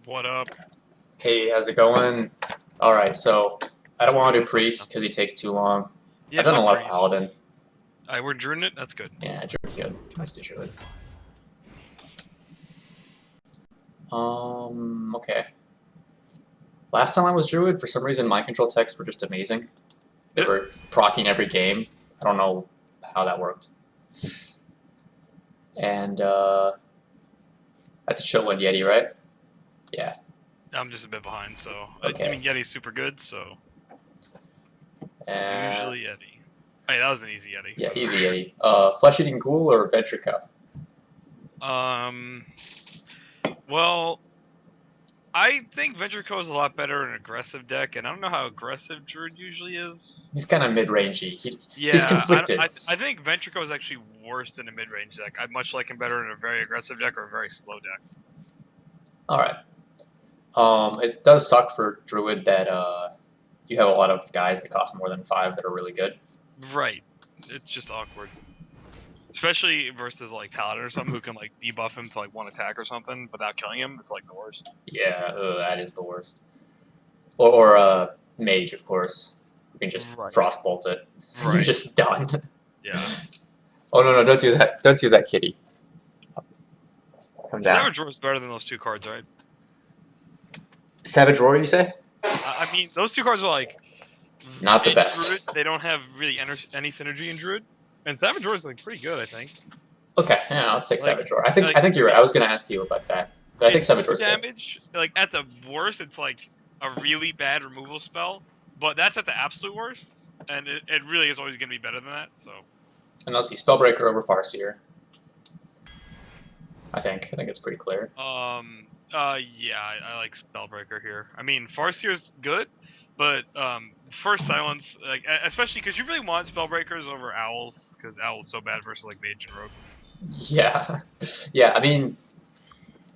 What up? Hey, how's it going? Alright, so I don't Just want to doing do Priest because he takes too long. Yeah, I've done a fuck lot of Paladin. Priest. Alright, we're Druid it? That's good. Yeah, Druid's good. Let's do Druid. Okay. Last time I was Druid, for some reason my control techs were just amazing. They Yep. were proccing every game. I don't know how that worked. And, that's a Chillwind Yeti, right? Yeah. I'm just a bit behind, so... I Okay. mean, Yeti's super good, so... And, Usually Yeti. Hey, that was an easy Yeti. yeah, easy Yeti. Flesh-Eating Ghoul or Ventrica? Um... Well... I think Ventrico is a lot better in an aggressive deck, and I don't know how aggressive Druid usually is. He's kind of mid-rangey. He's Yeah, conflicted. I think Ventrico is actually worse in a mid-range deck. I much like him better in a very aggressive deck or a very slow deck. Alright. It does suck for Druid that you have a lot of guys that cost more than 5 that are really good. Right. It's just awkward. Especially versus like Paladin or something who can like debuff him to like one attack or something without killing him. It's like the worst. Yeah, that is the worst. Or Mage, of course. You can just Right. Frostbolt it. You're Right. just done. Yeah. Oh no, don't do that. Don't do that, kitty. Come down. Savage Roar is better than those two cards, right? Savage Roar, you say? I mean, those two cards are like Not the in best. Druid. They don't have really any synergy in Druid, and Savage Roar is like pretty good, I think. Okay, yeah, I'll take Like, Savage Roar. I think you're right. I was gonna ask you about that. But I think it's Savage 2 Roar's good. damage. Like at the worst, it's like a really bad removal spell, but that's at the absolute worst, and it really is always gonna be better than that. So. And let's see, Spellbreaker over Farseer. I think it's pretty clear. Yeah, I like Spellbreaker here. I mean, Farseer's good, but first Silence, like especially because you really want Spellbreakers over Owls, because Owl's so bad versus like Mage and Rogue. Yeah, yeah. I mean,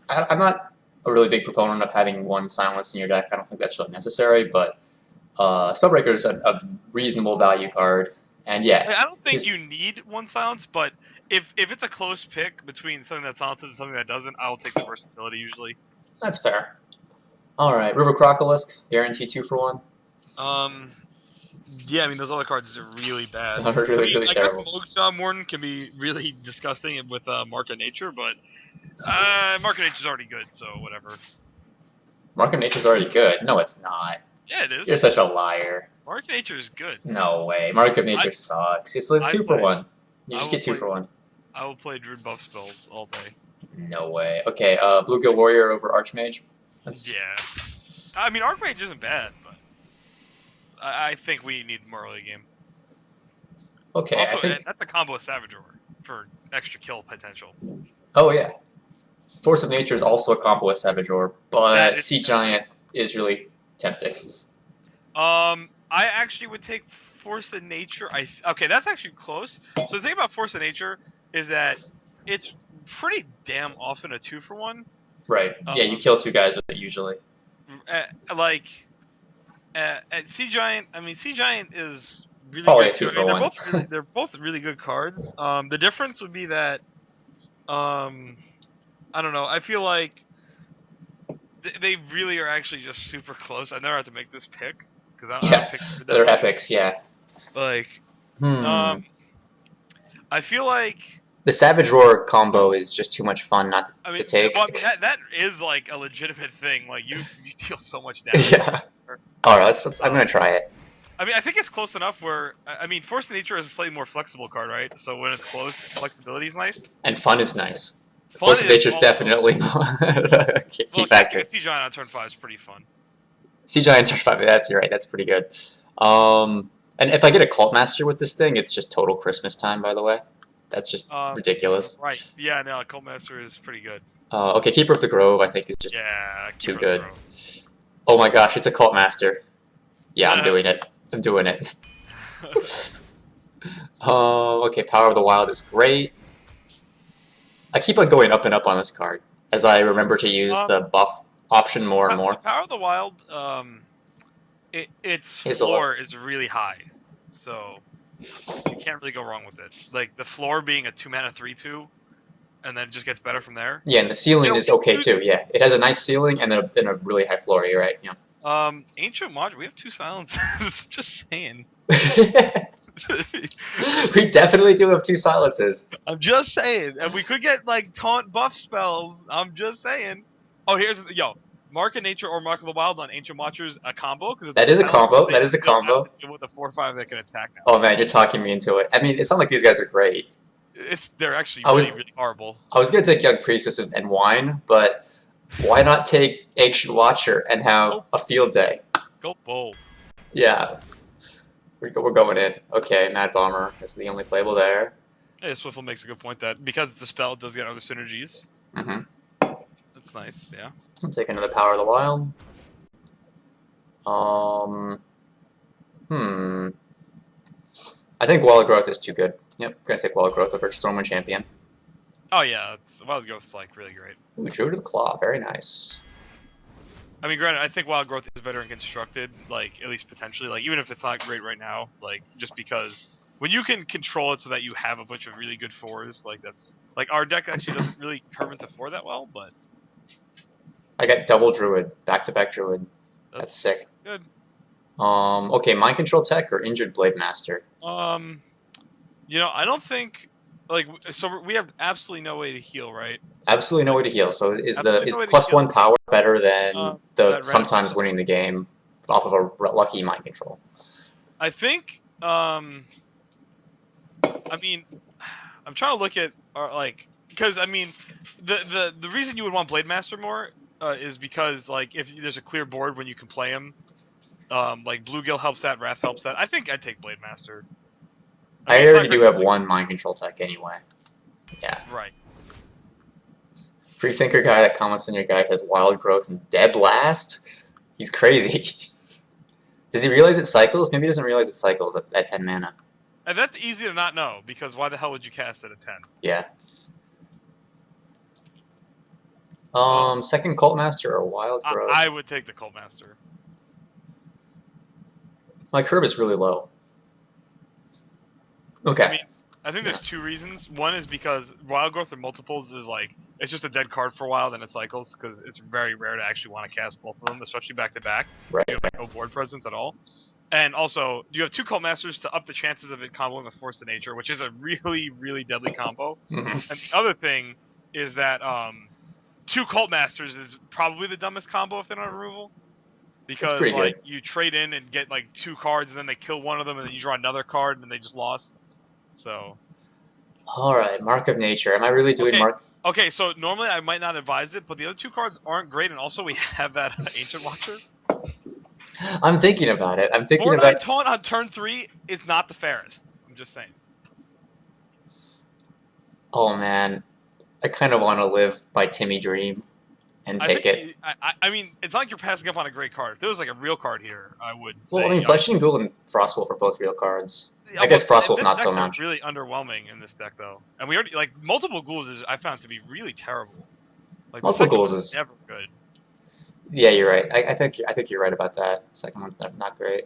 I'm not a really big proponent of having one Silence in your deck. I don't think that's really necessary, but Spellbreaker is a reasonable value card. And yeah, I don't think he's you need one Silence, but if it's a close pick between something that silences and something that doesn't, I'll take the versatility usually. that's fair. All right, River Crocolisk, guarantee 2 for 1. Yeah, I mean those other cards are really bad. Really, really I guess terrible. Mogshaw Morton can be really disgusting with Mark of Nature, but Mark of Nature's already good, so whatever. Mark of Nature's already good. No, it's not. Yeah, it You're is. such a liar. Mark of Nature is good. No way. Mark of Nature sucks. It's like I 2 for play. 1. You I just will get 2 play. for 1. I will play Druid buff spells all day. No way. Okay, Bluegill Warrior over Archmage. That's Yeah. I mean, Archmage isn't bad, but I think we need more early game. okay. Also, I think. that's a combo with Savage Roar for extra kill potential. Oh yeah. Force of Nature is also a combo with Savage Roar, That but is Sea Giant is really tempting. I actually would take Force of Nature. Okay, that's actually close. So the thing about Force of Nature is that it's pretty damn often a 2 for 1. Right. Yeah, you kill 2 guys with it usually. Like Sea Giant. I mean, Sea Giant is really Probably good a 2 too. I for mean, 1. they're both really good cards. The difference would be that I don't know. I feel like they really are actually just super close. I never have to make this pick because I don't Yeah, pick that they're much. epics. Yeah. Like, Hmm. I feel like The Savage Roar combo is just too much fun not to take. well, I mean that is like a legitimate thing. Like you deal so much damage. Yeah. All right, let's. I'm gonna try it. I mean, I think it's close enough where I mean, Force of Nature is a slightly more flexible card, right? So when it's close, flexibility is nice. And fun is nice. Fun Force of is Nature is also, definitely the key factor. Casting a Giant on turn 5 is pretty fun. Sea Giant turn 5. That's right. That's pretty good. And if I get a Cult Master with this thing, it's just total Christmas time. By the way, that's just ridiculous. Right? Yeah, no, Cult Master is pretty good. Okay, Keeper of the Grove, I think is just too good. Oh my gosh, it's a Cult Master. Yeah, I'm doing it. I'm doing it. Okay, Power of the Wild is great. I keep on going up and up on this card as I remember to use the buff option more and more. Power of the Wild, its floor is really high, so you can't really go wrong with it. Like the floor being a 2-mana 3/2 and then it just gets better from there. Yeah, and the ceiling You know, is okay too. Yeah, it has a nice ceiling and then a really high floor. You're right. Yeah. Ancient Module, we have 2 silences. Just saying. We definitely do have 2 silences. I'm just saying, and we could get like taunt buff spells. I'm just saying. Oh, Mark of Nature or Mark of the Wild on Ancient Watchers a combo because it's That a is a silence. combo. They That is a still have combo. to deal with the 4/5 that can attack now. Oh man, you're talking me into it. I mean, it's not like these guys are great. They're actually I was really horrible. I was gonna take Young Priestess and Wine, but why not take Ancient Watcher and have Go, a field day? go bold. Yeah, we're going in. Okay, Mad Bomber is the only playable there. Yeah, Swiffle makes a good point that because it's a spell, it does get other synergies. Mm-hmm. That's nice. Yeah. I'll take another Power of the Wild. Hmm. I think Wild Growth is too good. Yep, gonna take Wild Growth over Stormwind Champion. Oh yeah, Wild Growth's like really great. Ooh, Druid of the Claw, very nice. I mean, granted, I think Wild Growth is better in constructed, like at least potentially, like even if it's not great right now, like just because when you can control it so that you have a bunch of really good 4s, like that's like our deck actually doesn't really curve into 4 that well, but I got double Druid, back-to-back Druid. That's sick. good. Okay, Mind Control Tech or Injured Blade Master? I don't think like so we have absolutely no way to heal, right? Absolutely no Like way to heal. So is absolutely no way to plus 1 heal. power better than the That red. sometimes winning the game off of a lucky Mind Control? I think. I mean, I'm trying to look at because I mean, the reason you would want Blade Master more is because like if there's a clear board when you can play him, like Bluegill helps that, Wrath helps that. I think I'd take Blade Master. I mean, I it's already not do great, have like, 1 Mind Control Tech anyway. Yeah. right. Free Thinker guy that comments in your guide has Wild Growth and Dead Blast? He's crazy. Does he realize it cycles? Maybe he doesn't realize it cycles at 10 mana. And that's easy to not know because why the hell would you cast it at 10? Yeah. Second Cult Master or Wild Growth? I would take the Cult Master. My curve is really low. Okay. I mean, I think there's 2 reasons. One is because Wild Growth or multiples is like it's just a dead card for a while, then it cycles because it's very rare to actually want to cast both of them, especially back to back. Right. You have like no board presence at all. And also, you have 2 Cult Masters to up the chances of it comboing with Force of Nature, which is a really, really deadly combo. Mm-hmm. And the other thing is that 2 Cult Masters is probably the dumbest combo if they're not removal. Because like good. you trade in and get like 2 cards, and then they kill one of them, and then you draw another card, and they just lost. So. Alright, Mark of Nature. Am I really doing Mark? Okay, so normally I might not advise it, but the other 2 cards aren't great, and also we have that Ancient Watcher. I'm thinking about it. I'm thinking 4/9 about... taunt on turn 3 is not the fairest. I'm just saying. Oh man. I kind of want to live by Timmy Dream and take it. I mean, it's not like you're passing up on a great card. If there was like a real card here, I would say. Well, I mean, Flesh and Ghoul and Frostwolf are both real cards. Yeah, I guess well, Frostwolf this not so deck is much. really underwhelming in this deck, though. And we already like multiple ghouls is I found to be really terrible. Like Multiple the second ghouls one's is never good. Yeah, you're right. I think you're right about that. Second one's not great.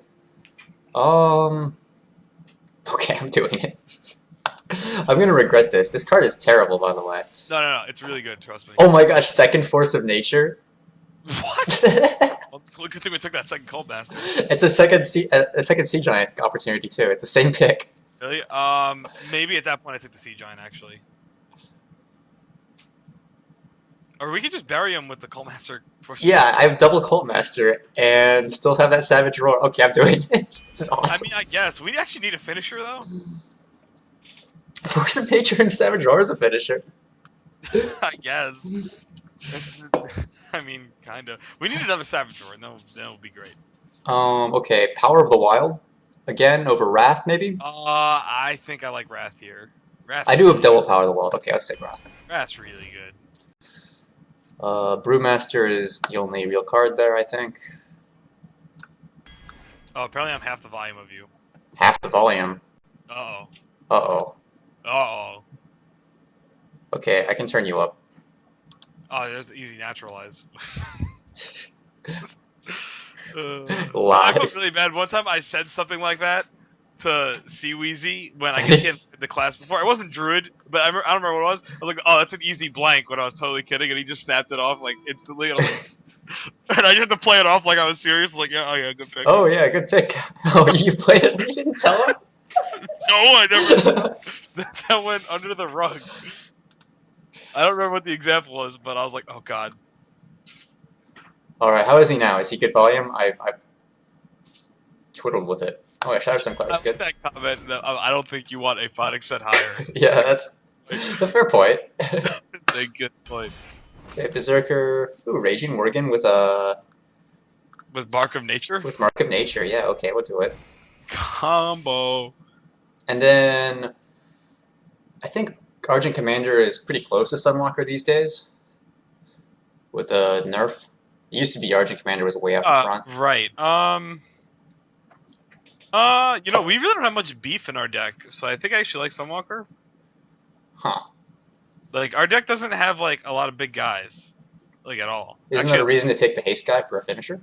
Okay, I'm doing it. I'm gonna regret this. This card is terrible, by the way. No, it's really good. Trust me. Oh my gosh, second Force of Nature. What? Well, good thing we took that second Cold Master. It's a second Sea Giant opportunity too. It's the same pick. Really? Maybe at that point I took the Sea Giant actually. Or we could just bury him with the Cult Master. Yeah, I have double Cult Master and still have that Savage Roar. Okay, I'm doing it. This is awesome. I mean, I guess we actually need a finisher though. Force of Nature and Savage Roar is a finisher. I guess. I mean, kind of. We need another Savage Roar. That would be great. Okay, Power of the Wild again over Wrath, maybe. I think I like Wrath here. Wrath's I do have double Power of the Wild. Okay, let's take Wrath. Wrath's really good. Brewmaster is the only real card there, I think. Oh, apparently I'm half the volume of you. Half the volume. Uh-oh. Uh-oh. Uh-oh. Okay, I can turn you up. Oh, there's easy naturalize. I felt Lies. really bad. One time I said something like that to see Wheezy when I get hit in the class before. I wasn't Druid, but I don't remember what it was. I was like, oh, that's an easy blank when I was totally kidding, and he just snapped it off like instantly. And I was like, and I had to play it off like I was serious. I was like, yeah, oh yeah, good pick. Oh yeah, good pick. Oh, you played it and you didn't tell him? No, I never. That went under the rug. I don't remember what the example was, but I was like, oh god. Alright, how is he now? Is he good volume? I've twiddled with it. Oh, yeah, Shadow Sinclair is good. That comment, I don't think you want a phonics set higher. Yeah, that's a fair point. That's a good point. Okay, Berserker. Ooh, Raging Worgen with Mark of Nature? with Mark of Nature. Yeah, okay, we'll do it. Combo. And then I think Argent Commander is pretty close to Sunwalker these days. With the nerf. It used to be Argent Commander was way out in front. Right. You know, we really don't have much beef in our deck, so I think I actually like Sunwalker. Huh. Like, our deck doesn't have, like, a lot of big guys. Like, at all. Isn't that a reason to take the haste guy for a finisher?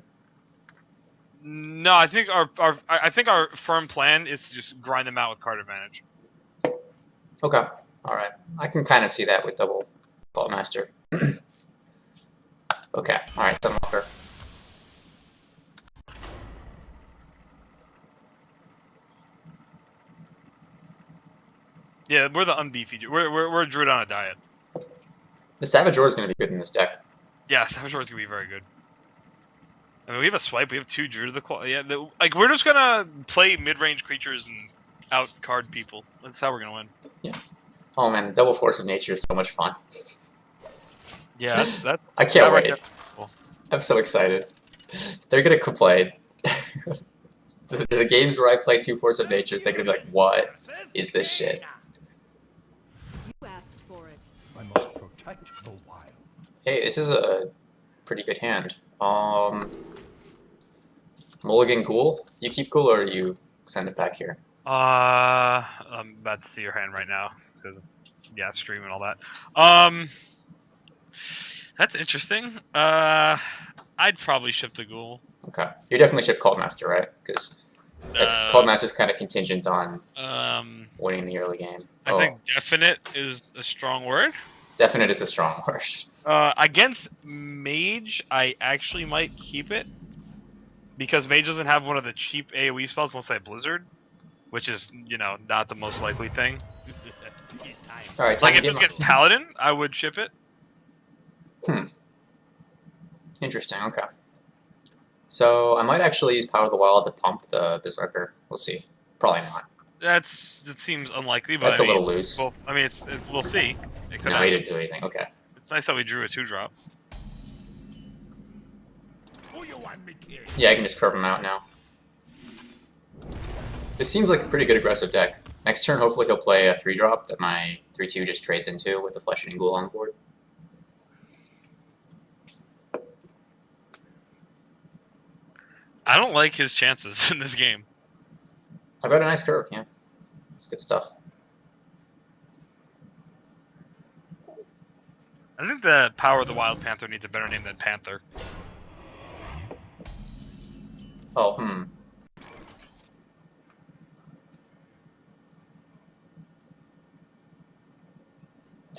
No, I think our firm plan is to just grind them out with card advantage. Okay. Alright. I can kind of see that with double Vault Master. Okay. Alright, Sunwalker. Yeah, we're the unbeefy. We're a Druid on a diet. The Savage Roar is going to be good in this deck. Yeah, Savage Roar's gonna be very good. I mean, we have a swipe. We have 2 Druid of the Claw. Yeah, like we're just gonna play mid-range creatures and out card people. That's how we're gonna win. Yeah. Oh man, Double Force of Nature is so much fun. Yeah, that's I can't wait. Cool. I'm so excited. They're gonna complain. the games where I play 2 Force of Nature, they're gonna be like, "What is this shit?" You asked for it. I must protect the wild. Hey, this is a pretty good hand. Mulligan Ghoul. Do you keep Ghoul or you send it back here? I'm about to see your hand right now because, yeah, stream and all that. That's interesting. I'd probably ship the Ghoul. Okay, you definitely ship Cult Master, right? Because Cult Master's kind of contingent on winning the early game. I think definite is a strong word. Definite is a strong word. Against Mage, I actually might keep it. Because Mage doesn't have one of the cheap AoE spells unless I have Blizzard. Which is, you know, not the most likely thing. Alright, like, if it's against Paladin, I would ship it. Interesting, okay. So, I might actually use Power of the Wild to pump the Berserker. We'll see. Probably not. That seems unlikely, but That's a little loose. Well, I mean, we'll see. It could No, he didn't do anything, okay. It's nice that we drew a 2-drop. Yeah, I can just curve him out now. This seems like a pretty good aggressive deck. Next turn, hopefully he'll play a 3-drop that my 3/2 just trades into with the Flesh-Eating Ghoul on board. I don't like his chances in this game. I got a nice curve, yeah. It's good stuff. I think the Power of the Wild Panther needs a better name than Panther. Oh,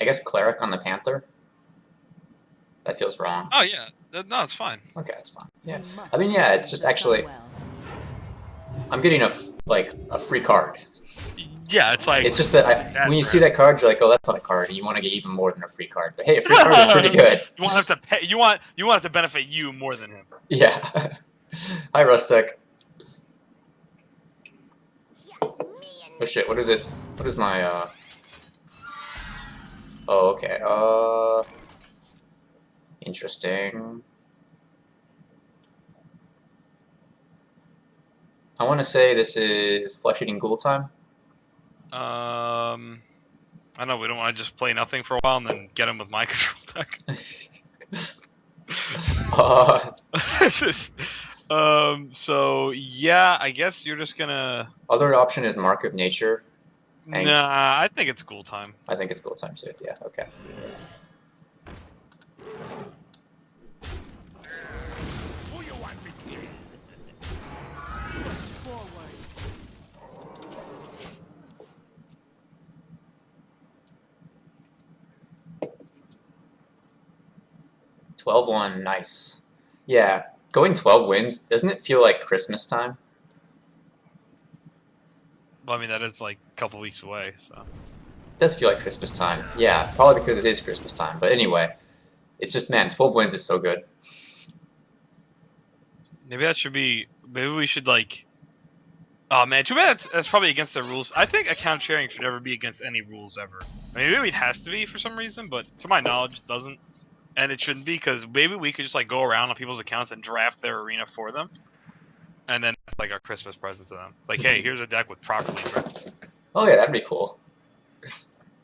I guess Cleric on the Panther? That feels wrong. Oh, yeah. No, it's fine. Okay, it's fine. Yeah. I mean, yeah, it's just actually... I'm getting a free card. Yeah, it's like... It's just that when you see that card, you're like, oh, that's not a card, and you want to get even more than a free card. But hey, a free card is pretty good. You want him to pay... You want it to benefit you more than him. Yeah. Hi, Rustic. Oh shit, what is it? What is my, Oh, okay, interesting. I want to say this is Flesh-Eating Ghoul time. I know, we don't want to just play nothing for a while and then get him with my control deck. So, yeah, I guess you're just gonna... Other option is Mark of Nature. Nah, I think it's Ghoul time. I think it's Ghoul time too, yeah, okay. 12-1, nice. Yeah, going 12 wins, doesn't it feel like Christmas time? Well, I mean, that is like a couple weeks away, so. It does feel like Christmas time. Yeah, probably because it is Christmas time. But anyway, it's just, man, 12 wins is so good. Maybe that should be. Maybe we should like. Oh man, too bad that's probably against the rules. I think account sharing should never be against any rules ever. I mean, maybe it has to be for some reason, but to my knowledge, it doesn't. And it shouldn't be because maybe we could just like go around on people's accounts and draft their arena for them, and then like our Christmas present to them. It's like, hey, here's a deck with properly drafted. Oh yeah, that'd be cool.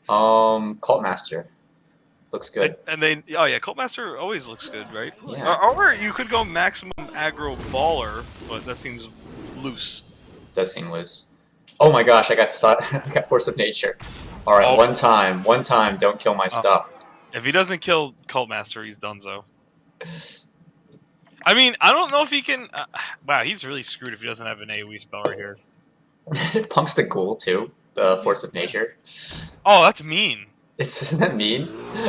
Cult Master. Looks good. And they, oh yeah, Cult Master always looks good, right? Yeah. Or you could go maximum aggro baller, but that seems loose. Does seem loose. Oh my gosh, I got I got Force of Nature. Alright, Oh. one time, don't kill my stuff. If he doesn't kill Cult Master, he's donezo. I mean, I don't know if he can. Wow, he's really screwed if he doesn't have an AoE spell right here. It pumps the ghoul too, the Force of Nature. Oh, that's mean. Isn't that mean?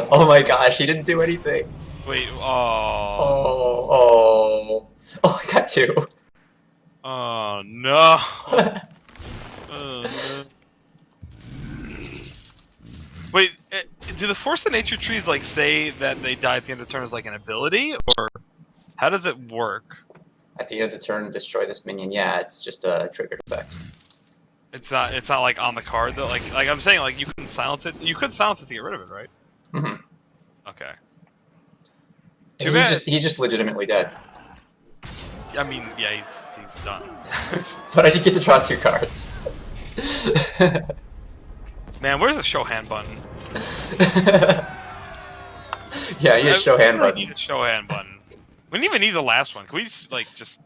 Oh my gosh, he didn't do anything. Wait, Oh, I got 2. Oh no. No. Wait, do the Force of Nature trees like say that they die at the end of the turn as like an ability, or how does it work? At the end of the turn, destroy this minion. Yeah, it's just a triggered effect. It's not like on the card though. Like I'm saying, like you couldn't silence it. You could silence it to get rid of it, right? Mm-hmm. Okay. He's just legitimately dead. I mean, yeah, he's done. But I did get to draw 2 cards. Man, where's the show hand button? Yeah, you need a show hand really button. Need a show hand button. We didn't even need the last one. Can we just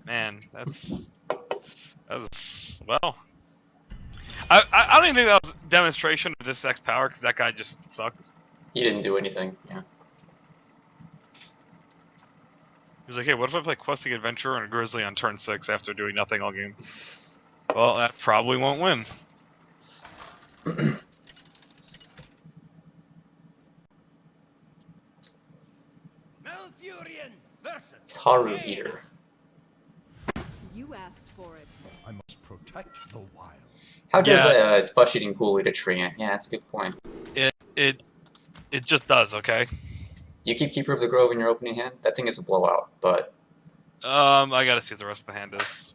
man, that's well. I don't even think that was a demonstration of this deck's power because that guy just sucked. He didn't do anything. Yeah. He's like, hey, what if I play Questing Adventurer and a Grizzly on turn 6 after doing nothing all game? Well, that probably won't win. Taru Eater. You asked for it. I must protect the wild. How does a flesh-eating ghoul eat a tree? Yeah, that's a good point. It just does, okay? Do you keep Keeper of the Grove in your opening hand? That thing is a blowout, but... I gotta see what the rest of the hand is.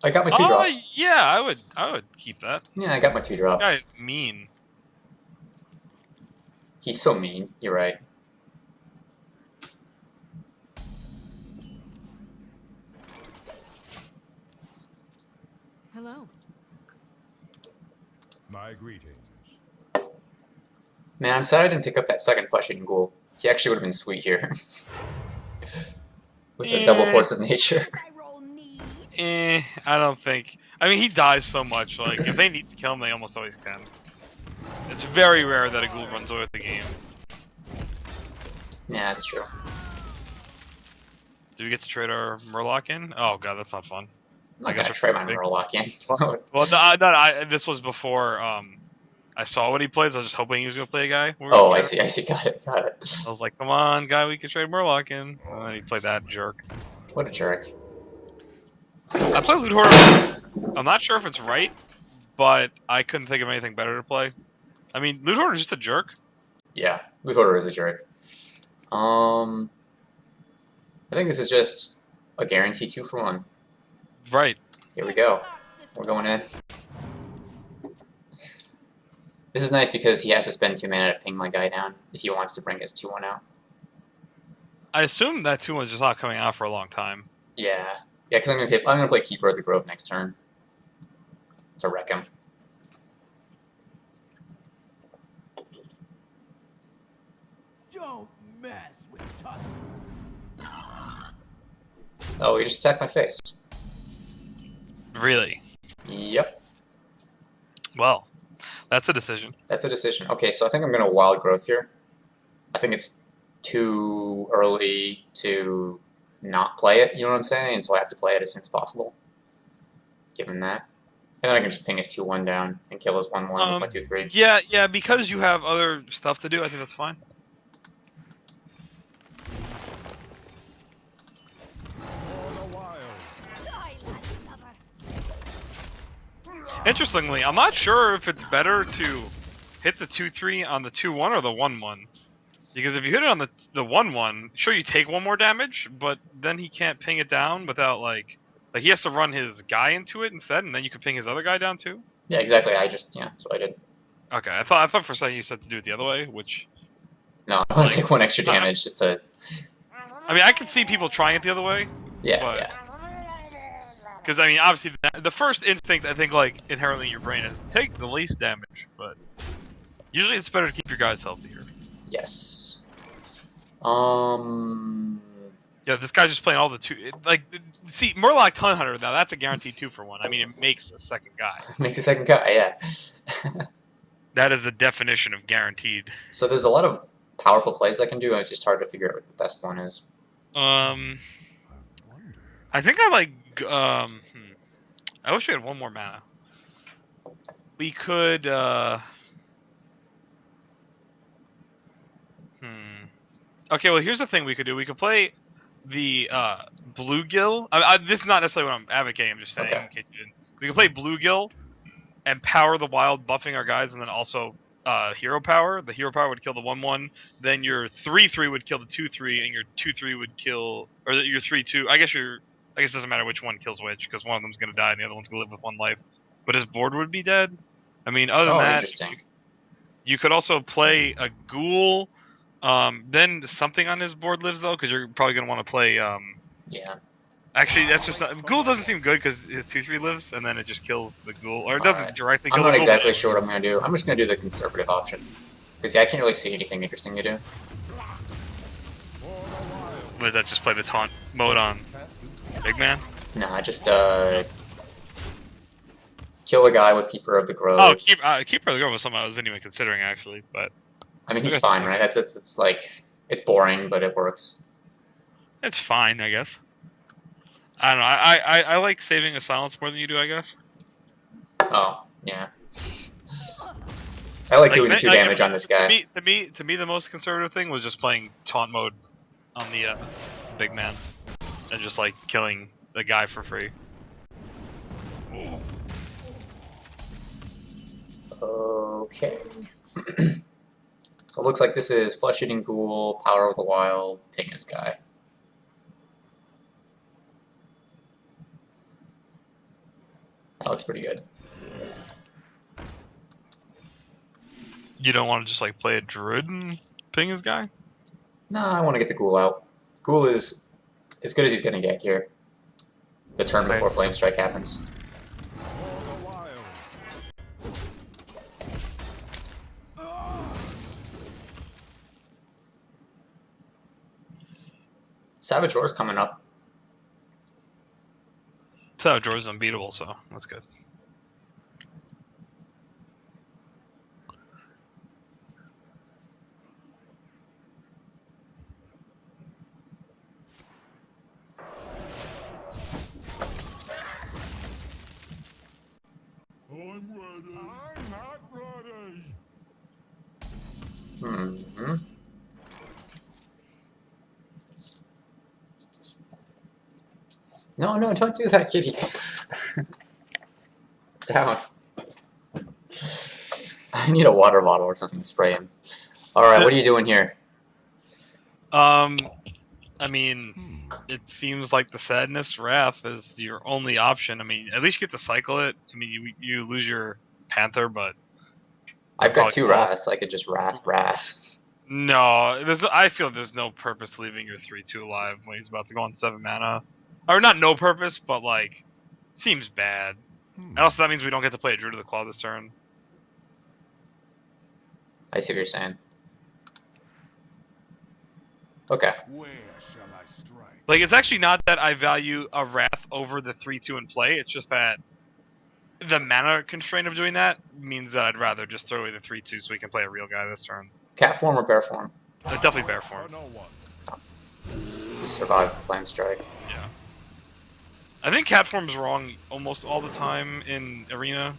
I got my 2-drop. Yeah, I would keep that. Yeah, I got my 2-drop. That guy is mean. He's so mean. You're right. Hello. My greetings. Man, I'm sad I didn't pick up that second flesh-eating ghoul. He actually would have been sweet here. With the double Force of Nature. I don't think. I mean, he dies so much. Like, if they need to kill him, they almost always can. It's very rare that a ghoul runs away with the game. Yeah, that's true. Do we get to trade our Murloc in? Oh god, that's not fun. I'm not gonna try my Murloc in. Well, this was before I saw what he plays. I was just hoping he was gonna play a guy. Oh, I see. Got it. I was like, come on, guy, we can trade Murloc in. And then he played that jerk. What a jerk. I play Loot Hoarder. I'm not sure if it's right, but I couldn't think of anything better to play. I mean, Loot Hoarder is just a jerk. Yeah, Loot Hoarder is a jerk. I think this is just a guaranteed 2 for 1. Right. Here we go. We're going in. This is nice because he has to spend 2 mana to ping my guy down if he wants to bring his 2-1 out. I assume that 2-1's just not coming out for a long time. Yeah. Yeah, because I'm gonna play Keeper of the Grove next turn. To wreck him. Don't mess with Tusk. Oh, he just attacked my face. Really? Yep. Well, that's a decision. That's a decision. Okay, so I think I'm gonna Wild Growth here. I think it's too early to not play it, you know what I'm saying? And so I have to play it as soon as possible. Given that. And then I can just ping his 2-1 down and kill his 1-1 with my 2-3. Yeah, because you have other stuff to do, I think that's fine. Interestingly, I'm not sure if it's better to hit the 2-3 on the 2-1 or the 1-1. Because if you hit it on the 1-1, sure you take one more damage, but then he can't ping it down without like he has to run his guy into it instead, and then you can ping his other guy down too. Yeah, exactly. Yeah, that's what I did. Okay, I thought for a second you said to do it the other way, which No, I want to like take one extra damage just to. I mean I can see people trying it the other way, Yeah, but yeah. because I mean obviously the first instinct I think like inherently in your brain is take the least damage, but usually it's better to keep your guys healthier. Yes. Yeah, this guy's just playing all the see, Murloc Ton Hunter, now that's a guaranteed 2-for-1. I mean, it makes a second guy. Makes a second guy, yeah. That is the definition of guaranteed. So there's a lot of powerful plays I can do, and it's just hard to figure out what the best one is. I think I like, I wish we had one more mana. We could, Okay, well, here's the thing we could do. We could play the, Bluegill. This is not necessarily what I'm advocating, I'm just saying, Okay. in case you didn't. We could play Bluegill and power the wild, buffing our guys, and then also hero power. The hero power would kill the 1-1. Then your 3-3 would kill the 2-3, and your 2-3 would kill, or your 3-2. I guess it doesn't matter which one kills which, because one of them's gonna die and the other one's gonna live with 1 life. But his board would be dead. I mean, other than Oh, that, interesting. you could also play a ghoul. Then something on his board lives though, because you're probably gonna want to play. Yeah. Actually, that's just not. Ghoul doesn't seem good because his 2-3 lives, and then it just kills the ghoul, or it doesn't Alright. directly I'm kill not the ghoul. exactly sure what I'm going to do. I'm just going to do the conservative option. Because I can't really see anything interesting to do. What is that? Just play the taunt mode on Big Man? Nah, just kill a guy with Keeper of the Grove. Oh, Keeper of the Grove was something I was anyway considering actually, but I mean, he's Okay. fine, right? That's just, it's like, it's boring, but it works. it's fine, I guess. I don't know. I like saving a silence more than you do, I guess. Oh, yeah. I like doing the 2 like, damage on this guy. To me, the most conservative thing was just playing taunt mode on the Big Man, and just like killing the guy for free. Okay. So it looks like this is Flesh Eating Ghoul, Power of the Wild, ping this guy. That looks pretty good. You don't want to just like play a Druid and ping his guy? Nah, I want to get the Ghoul out. Ghoul is as good as he's going to get here. The turn before Right. Flame Strike happens. Savage Roar's coming up. So Jordan's unbeatable, so that's good. I'm ready. I'm not ready. Mm-hmm. No, no, don't do that, kitty. Down. I need a water bottle or something to spray him. Alright, what are you doing here? I mean, it seems like the Sadness Wrath is your only option. I mean, at least you get to cycle it. I mean, you lose your Panther, but I've got 2 probably Wraths. I could just Wrath. no, I feel there's no purpose leaving your 3-2 alive when he's about to go on 7 mana. Or not no purpose, but like, seems bad. And also that means we don't get to play a Druid of the Claw this turn. I see what you're saying. Okay. Where shall I strike? Like, it's actually not that I value a Wrath over the 3-2 in play, it's just that the mana constraint of doing that means that I'd rather just throw away the 3-2 so we can play a real guy this turn. Cat form or bear form? Definitely bear form. No one. Just survive Flame Strike. Yeah. I think cat form's wrong almost all the time in Arena.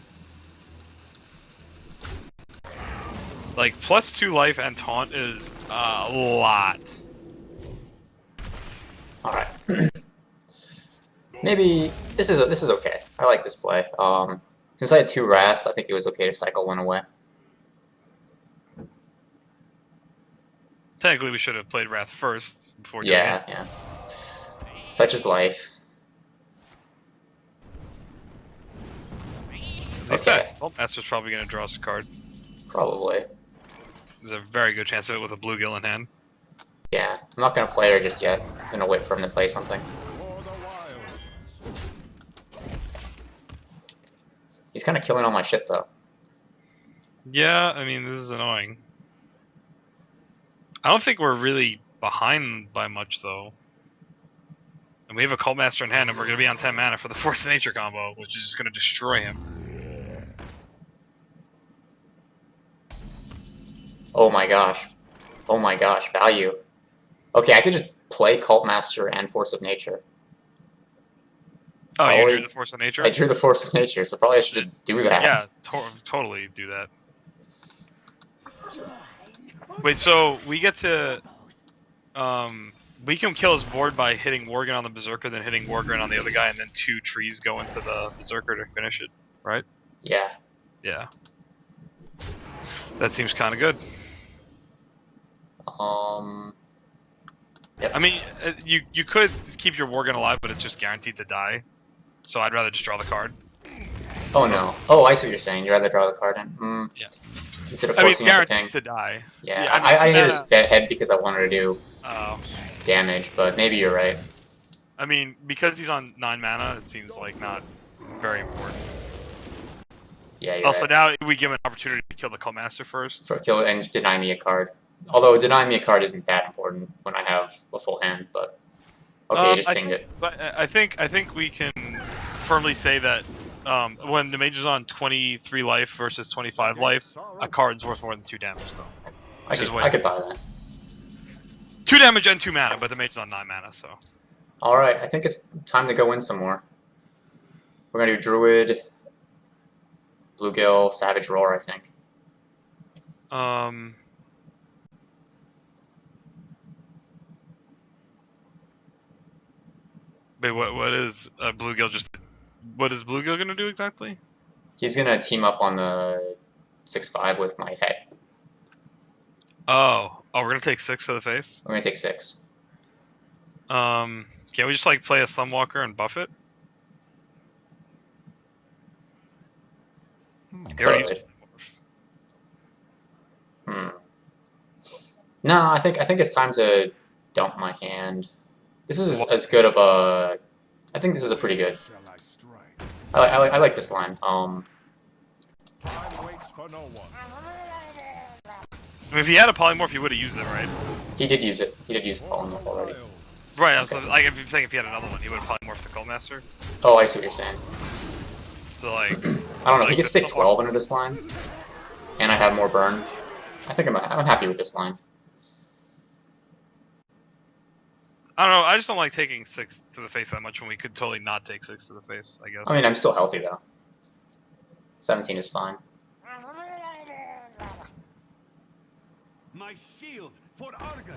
Like, +2 life and taunt is a lot. Alright. Maybe this is okay. I like this play. Since Since I had 2 Wraths, I think it was okay to cycle one away. Technically, we should have played Wrath first before doing Yeah, it. yeah. Such is life. At least that Master's probably going to draw us a card. Probably. There's a very good chance of it with a bluegill in hand. Yeah, I'm not gonna play her just yet. I'm gonna wait for him to play something. For the wild. He's kind of killing all my shit though. Yeah, I mean, this is annoying. I don't think we're really behind by much, though. And we have a Cult Master in hand, and we're going to be on 10 mana for the Force of Nature combo, which is just going to destroy him. Oh my gosh. Oh my gosh, value. Okay, I could just play Cult Master and Force of Nature. Oh, you Probably- drew the Force of Nature? I drew the Force of Nature, so probably I should just do that. Yeah, totally do that. Wait, so we get to... we can kill his board by hitting Worgen on the Berserker, then hitting Worgen on the other guy, and then 2 trees go into the Berserker to finish it, right? Yeah. Yeah. That seems kind of good. Yep. I mean, you could keep your Worgen alive, but it's just guaranteed to die. So I'd rather just draw the card. Oh no. Oh, I see what you're saying. You'd rather draw the card in. Yeah. Instead of I mean, forcing him to ping. guaranteed to die. Yeah, Yeah, I mean, I hit mana- his head because I wanted to do Oh. damage, but maybe you're right. I mean, because he's on 9 mana, it seems like not very important. Yeah, you're Also, right. now we give him an opportunity to kill the Cult Master first. For kill and deny me a card. Although denying me a card isn't that important when I have a full hand, but okay, you just I pinged think, it. But I think we can firmly say that when the mage is on 23 life versus 25 life, a card's worth more than 2 damage, though. I Just could buy that. 2 damage and 2 mana, but the mage is on 9 mana, so. Alright, I think it's time to go in some more. We're gonna do Druid, Bluegill, Savage Roar, I think. Wait, what is Bluegill just? What is Bluegill gonna do exactly? He's gonna team up on the 6/5 with my head. Oh, we're gonna take 6 to the face. We're gonna take 6. Can't we just like play a Sunwalker and buff it? They already used Could. No, I think it's time to dump my hand. This is as good of a. I think this is a pretty good. Shall I strike? I like this line. Time waits for no one. I mean, if he had a polymorph, he would have used it, right? He did use it. He did use Polymorph already. Wild. Right. I was like, if you're saying if he had another one, he would have polymorphed the Cult Master. Oh, I see what you're saying. So like, I don't know. He Like could the stick Sunwalker. 12 into this line, and I have more burn. I think I'm happy with this line. I don't know. I just don't like taking 6 to the face that much when we could totally not take 6 to the face. I guess. I mean, I'm still healthy though. 17 is fine. My shield for Argus.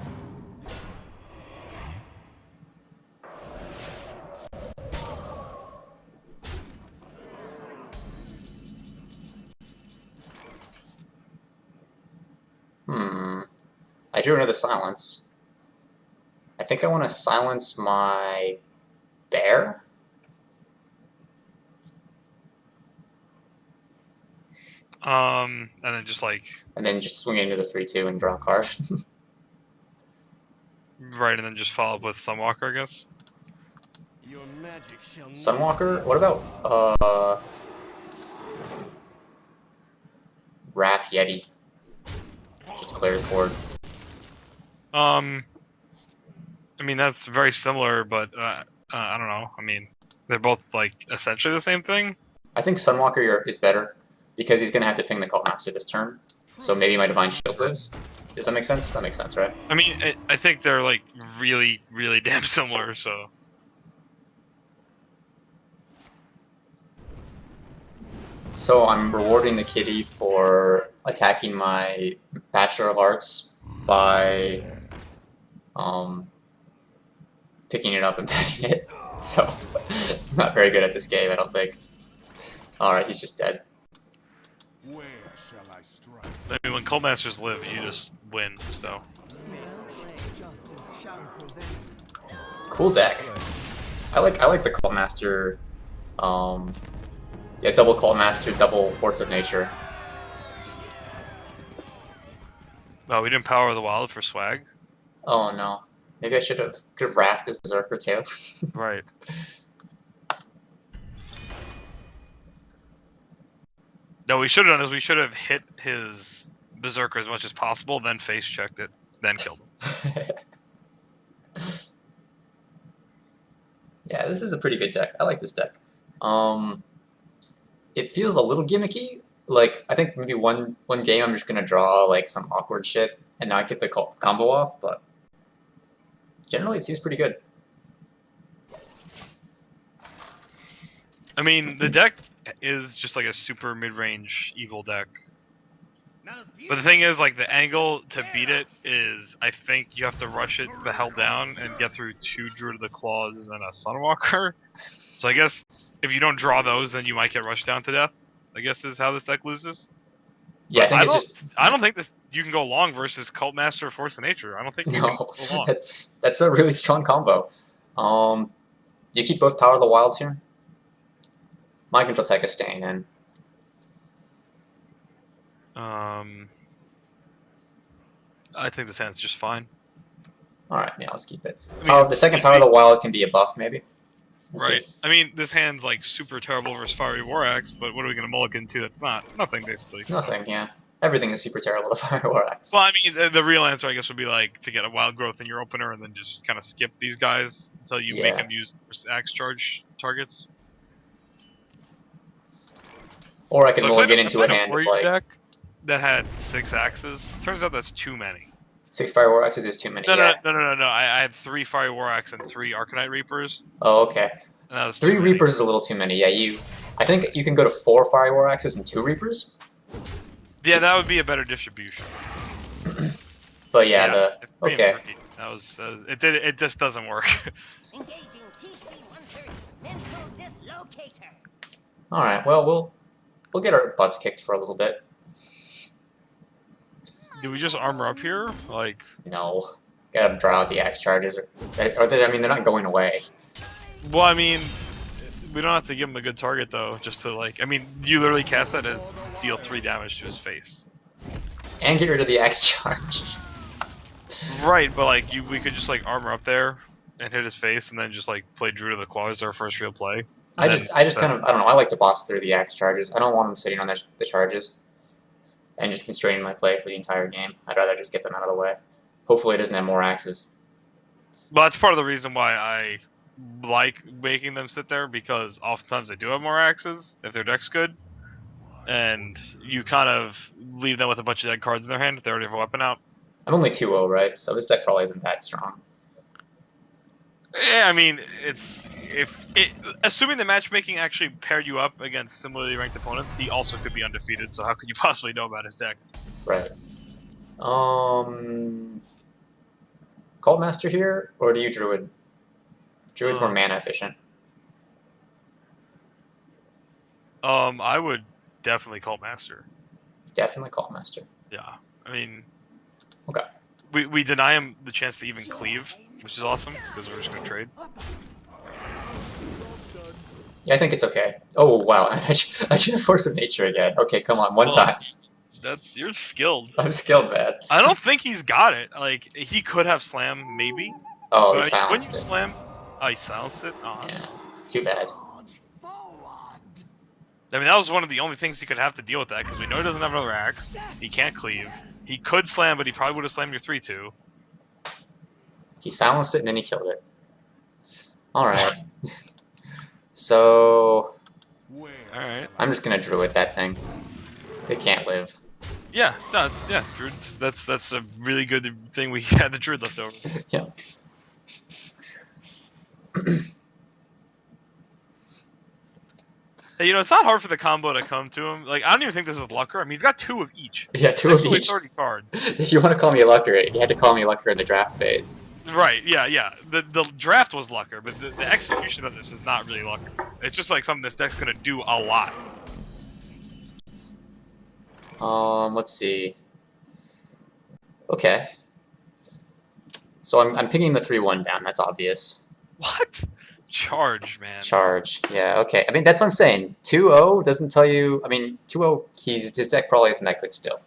I drew another silence. I think I want to silence my bear. And then just like, And then just swing into the 3/2 and draw a card. right, and then just follow up with Sunwalker, I guess. Your magic shall Sunwalker? What about, Wrath Yeti? Just clear his board. I mean, that's very similar, but I don't know. I mean, they're both like essentially the same thing. I think Sunwalker is better, because he's going to have to ping the Cult Master this turn. So maybe my Divine Shield lives. Does that make sense? That makes sense, right? I mean, I think they're like really, really damn similar. So So I'm rewarding the kitty for attacking my Bachelor of Arts by picking it up and petting it. So I'm not very good at this game, I don't think. Alright, he's just dead. Where shall I strike? I mean, when Cold Masters live, you just win. So Justice shall prevail. Cool deck. I like the Cult Master. Yeah, double Cult Master, double Force of Nature. oh, we didn't power the wild for swag. Oh no. Maybe I could have wrathed his Berserker too. Right. No, we should have done is we should have hit his Berserker as much as possible, then face checked it, then killed him. Yeah, this is a pretty good deck. I like this deck. It feels a little gimmicky. Like, I think maybe one game I'm just gonna draw like some awkward shit and not get the combo off, but generally it seems pretty good. I mean, the deck is just like a super mid-range evil deck. But the thing is, like, the angle to beat it is, I think you have to rush it the hell down and get through 2 Druid of the Claws and a Sunwalker. So I guess if you don't draw those, then you might get rushed down to death, I guess is how this deck loses. Yeah, I But think it's just I don't think this you can go long versus Cult Master Force of Nature. I don't think you can no. go long. That's a really strong combo. Do you keep both Power of the Wilds here? Mind Control Tech is staying in. I think this hand's just fine. Alright, yeah, let's keep it. I mean, The second Power of the Wild can be a buff, maybe? We'll Right. see. I mean, this hand's like super terrible versus Fiery War Axe, but what are we gonna mulligan to? That's nothing, basically. Nothing, yeah. Everything is super terrible to Fire War Axe. Well, I mean, the real answer, I guess, would be like to get a Wild Growth in your opener and then just kind of skip these guys until you make Yeah. them use Axe Charge targets. Or I can So mulligan I into a played hand with warrior like deck that had 6 axes. Turns out that's too many. 6 Fire War Axes is too many. No, Yeah. no. I had 3 Fiery War Axe and 3 Arcanite Reapers. Oh, okay. And that was 3 too many. Reapers is a little too many. Yeah, I think you can go to 4 Fire War Axes and 2 Reapers. Yeah, that would be a better distribution. But yeah, it's 3 and okay. 3. That was it just doesn't work. Engaging TC-130 mental dislocator. All right. Well, we'll get our butts kicked for a little bit. Do we just armor up here? Like, No, gotta draw out the axe charges, or they, I mean, they're not going away. well, I mean, we don't have to give him a good target though, just to like. I mean, you literally cast that as deal 3 damage to his face. And get rid of the axe charge. Right, but like we could just like armor up there and hit his face, and then just like play Druid of the Claw as our first real play. I just kind of, I don't know. I like to boss through the axe charges. I don't want them sitting on the charges and just constraining my play for the entire game. I'd rather just get them out of the way. Hopefully, it doesn't have more axes. Well, that's part of the reason why I like making them sit there, because oftentimes they do have more axes if their deck's good, and you kind of leave them with a bunch of dead cards in their hand if they already have a weapon out. I'm only 2-0, right? So this deck probably isn't that strong. Yeah, I mean, assuming the matchmaking actually paired you up against similarly ranked opponents, he also could be undefeated. So how could you possibly know about his deck? Right. Cult Master here, or do you Druid? Druid's more mana efficient. I would definitely Cult Master. Definitely Cult Master. Yeah, I mean, Okay. we deny him the chance to even cleave, which is awesome because we're just gonna trade. Yeah, I think it's okay. Oh, wow. I should have Force of Nature again. Okay, come on. One Well, time. You're skilled. I'm skilled, man. I don't think he's got it. Like, he could have slam, maybe. Oh, But he I mean, when silenced you it. slam, oh, he silenced it. Oh, Yeah. Too bad. I mean, that was one of the only things he could have to deal with that, because we know he doesn't have another axe. He can't cleave. He could slam, but he probably would have slammed your 3-2. He silenced it and then he killed it. Alright. So, Where? All right. I'm just gonna Druid that thing. It can't live. Yeah, no, Druid. That's a really good thing we had the Druid left over. Yeah. Hey, you know, it's not hard for the combo to come to him. Like, I don't even think this is Lucker. I mean, he's got 2 of each. Yeah, 2 That's of only each. 30 cards. If you want to call me a Lucker, you had to call me a Lucker in the draft phase. Right, yeah. The draft was Lucker, but the execution of this is not really Lucker. It's just like something this deck's gonna do a lot. Let's see. Okay. So I'm picking the 3/1 down. That's obvious. What? Charge, man. Charge. Yeah. Okay. I mean, that's what I'm saying. 2-0 doesn't tell you. I mean, 2-0. His deck probably isn't that good still.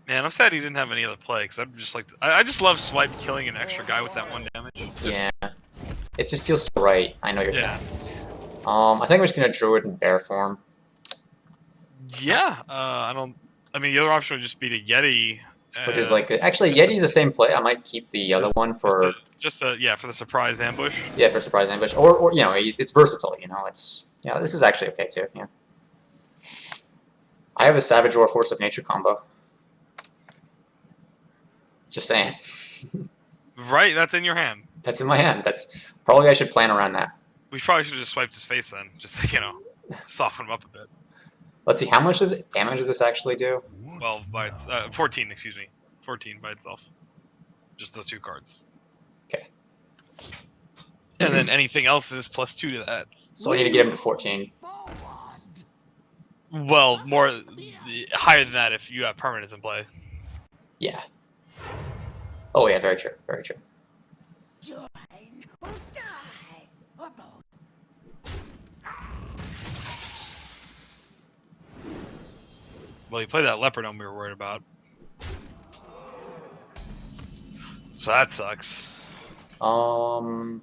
Man, I'm sad he didn't have any other play because I'm just like I just love swipe killing an extra guy with that 1 damage. Just, Yeah. It just feels so right. I know what you're Yeah. saying. I think I'm just gonna Druid in bear form. Yeah. I don't. I mean, the other option would just be to Yeti. Which is like actually Yeti's the same play. I might keep the other one for yeah, for the surprise ambush. yeah, for surprise ambush, or you know, it's versatile. You know, it's yeah, this is actually okay too. Yeah, I have a Savage Roar Force of Nature combo. Just saying, Right, that's in your hand. that's in my hand. That's probably I should plan around that. We probably should have just swiped his face then, just to, soften him up a bit. Let's see, how much damage does this actually do? 12 by 14, excuse me, 14 by itself. Just those 2 cards. Okay. And then anything else is +2 to that. So I need to get him to 14. Well, higher than that if you have permanents in play. Yeah. Oh yeah, very true. Very true. Join or die, or both. Well, you played that Leopardome we were worried about. So that sucks. I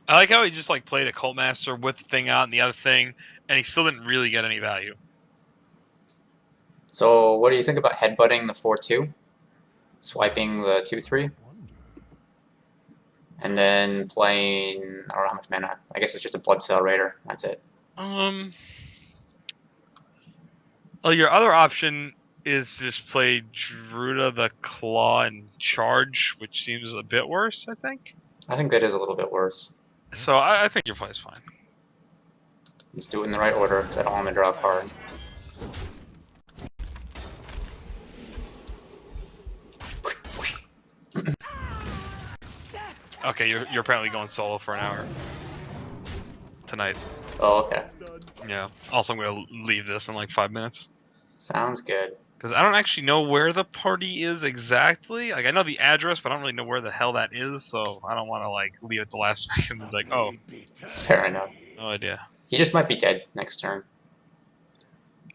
like how he just played a Cult Master with the thing out and the other thing, and he still didn't really get any value. So what do you think about headbutting the 4/2, swiping the 2/3, and then playing? I don't know how much mana. I guess it's just a Blood Cell Raider. That's it. Well, your other option is to just play Druid the Claw and Charge, which seems a bit worse, I think. I think that is a little bit worse. So I think your play is fine. Let's do it in the right order because I don't want to draw a card. Okay, you're apparently going solo for an hour tonight. Oh, okay. Yeah. Also, I'm gonna leave this in 5 minutes Sounds good. because I don't actually know where the party is exactly. I know the address, but I don't really know where the hell that is. So I don't want to leave at the last second. And be oh, Fair enough. no idea. He just might be dead next turn.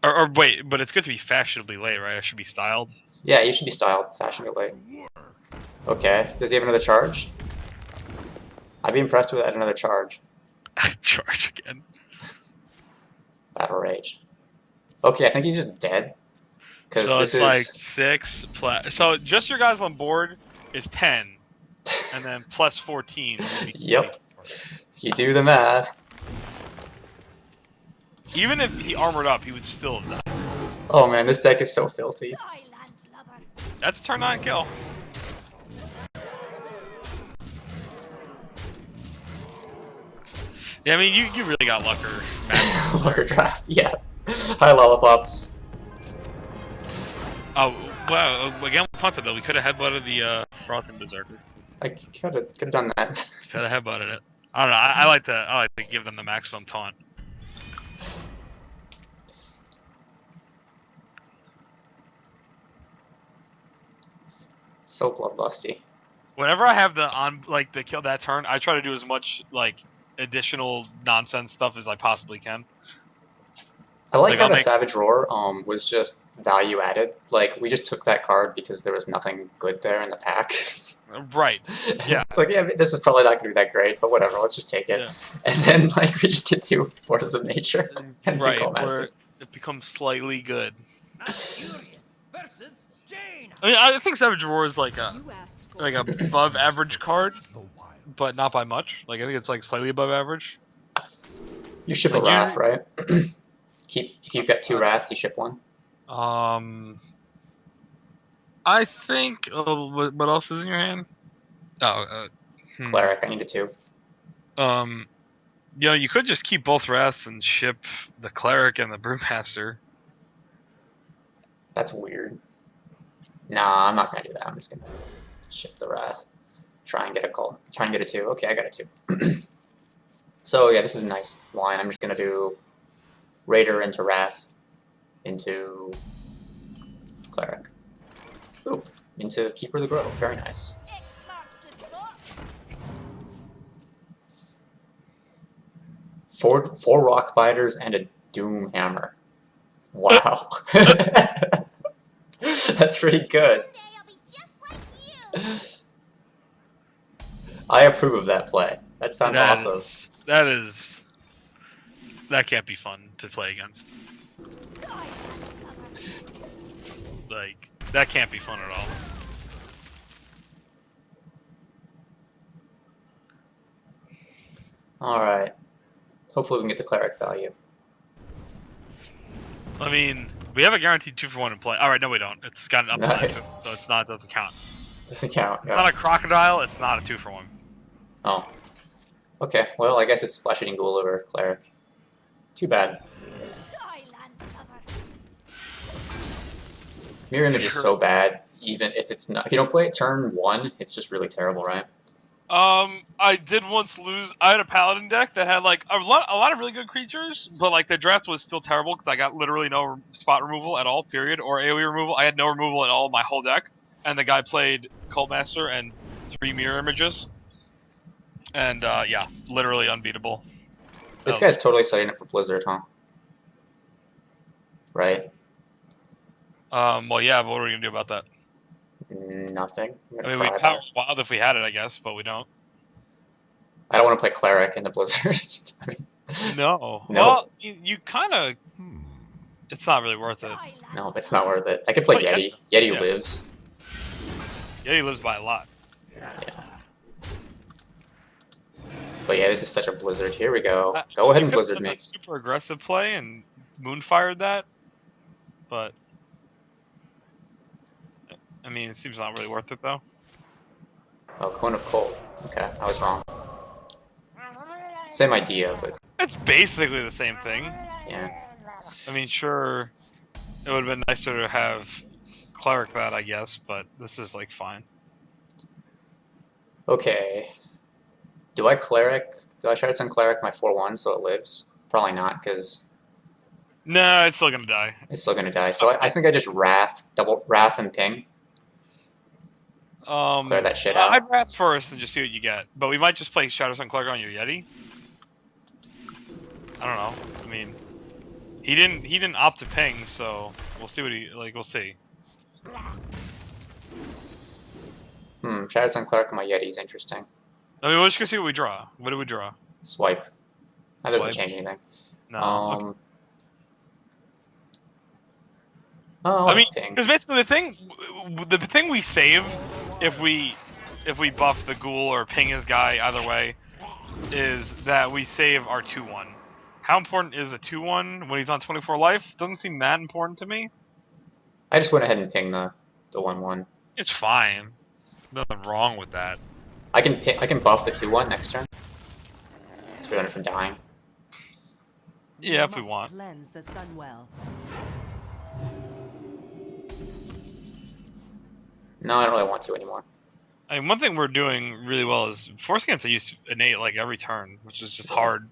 Or wait, but it's good to be fashionably late, right? I should be styled. Yeah, you should be styled fashionably. Okay. Does he have another charge? I'd be impressed with another charge. Charge again. Battle Rage. Okay, I think he's just dead. Because So this it's is 6 so just your guys on board is 10, and then plus 14. Would be Yep. You do the math. Even if he armored up, he would still have died. Oh man, this deck is so filthy. Die, landlubber. That's turn 9 kill. Yeah, I mean, you really got Lucker. Lurker draft, yeah. Hi lollipops. Oh, wow. Again, we punted, though. We could have headbutted the Frothing Berserker. I could have done that. Could have headbutted it. I don't know. I like to give them the maximum taunt. So bloodlusty. Whenever I have the kill that turn, I try to do as much additional nonsense stuff as I possibly can. I like how I'll the make- Savage Roar was just value added. Like we just took that card because there was nothing good there in the pack. Right. Yeah. It's like, yeah, this is probably not gonna be that great, but whatever, let's just take it. Yeah. And then we just get 2 Forces of Nature and 2 Right. Cult Master. Where it becomes slightly good. Mercurian versus Jane. I mean, I think Savage Roar is like a You asked for it. above average card, The wild. but not by much. I think it's slightly above average. You ship a Like, Wrath, right? If you've got 2 Wraths, you ship 1. I think. What else is in your hand? Oh, Cleric, I need a 2. you could just keep both Wraths and ship the Cleric and the Brewmaster. That's weird. Nah, I'm not gonna do that. I'm just gonna ship the Wrath. Try and get a call. Try and get a 2. Okay, I got a 2. So yeah, this is a nice line. I'm just gonna do Raider into Wrath into Cleric. Ooh, into Keeper of the Grove. Very nice. X marks the spot. Four Rock Biters and a Doom Hammer. Wow. That's pretty good. Someday I'll be just like you. I approve of that play. That sounds awesome. That can't be fun to play against. Like, that can't be fun at all. Alright. Hopefully we can get the Cleric value. I mean, we have a guaranteed 2-for-1 in play. Alright, no we don't. It's got an upside Nice. to it, so it's not, it doesn't count. Doesn't count. It's not a crocodile, it's not a 2-for-1. Oh. Okay, well, I guess it's Flesh Eating Ghoul over Cleric. Too bad. Skyland cover. Mirror Image is so bad, even if it's not. If you don't play it turn 1, it's just really terrible, right? I did once lose. I had a paladin deck that had like a lot of really good creatures, but like the draft was still terrible because I got literally no spot removal at all, period, or AoE removal. I had no removal at all in my whole deck, and the guy played Cultmaster and 3 mirror images, and yeah, literally unbeatable. This guy's totally setting up for Blizzard, huh? Right? Well, yeah, but what are we gonna do about that? Nothing. I'm I gonna mean, we cry power about it. wild if we had it, I guess, but we don't. I don't want to play Cleric in the Blizzard. I mean, No. No. Well, you kind of. Hmm. It's not really worth it. Skyland no, it's not worth it. I could play Oh, yeah. Yeti. Yeti Yeah. lives. Yeti lives by a lot. Yeah. But yeah, this is such a Blizzard. Here we go. Uh, Go ahead You and could've Blizzard done me. a super aggressive play and moonfired that, but I mean, it seems not really worth it though. Oh, Cone of Cold. Okay, I was wrong. Same idea, but It's basically the same thing. yeah. I mean, sure, it would have been nicer to have cleric that, I guess, but this is like fine. Okay. Do I Cleric? Do I Shards on Cleric my 4-1 so it lives? Probably not, because No, it's still gonna die. it's still gonna die. So I think I just double Wrath and Ping. Clear that shit out. I'd Wrath first and just see what you get, but we might just play Shadows on Cleric on your Yeti. I don't know. I mean, he didn't opt to ping, so we'll see what we'll see. Shadows on Cleric on my Yeti is interesting. I mean, we're just gonna see what we draw. What do we draw? Swipe. That doesn't Swipe. change anything. No. Okay. Oh, I mean, Ping. because basically the thing we save if we buff the ghoul or ping his guy either way is that we save our 2/1. How important is a 2/1 when he's on 24 life? Doesn't seem that important to me. I just went ahead and pinged the 1-1. It's fine. Nothing wrong with that. I can buff the 2-1 next turn. To prevent it from dying. Yeah, if we Must want. Cleanse the sun well. No, I don't really want to anymore. I mean, one thing we're doing really well is Force Against I use innate like every turn, which is just hard.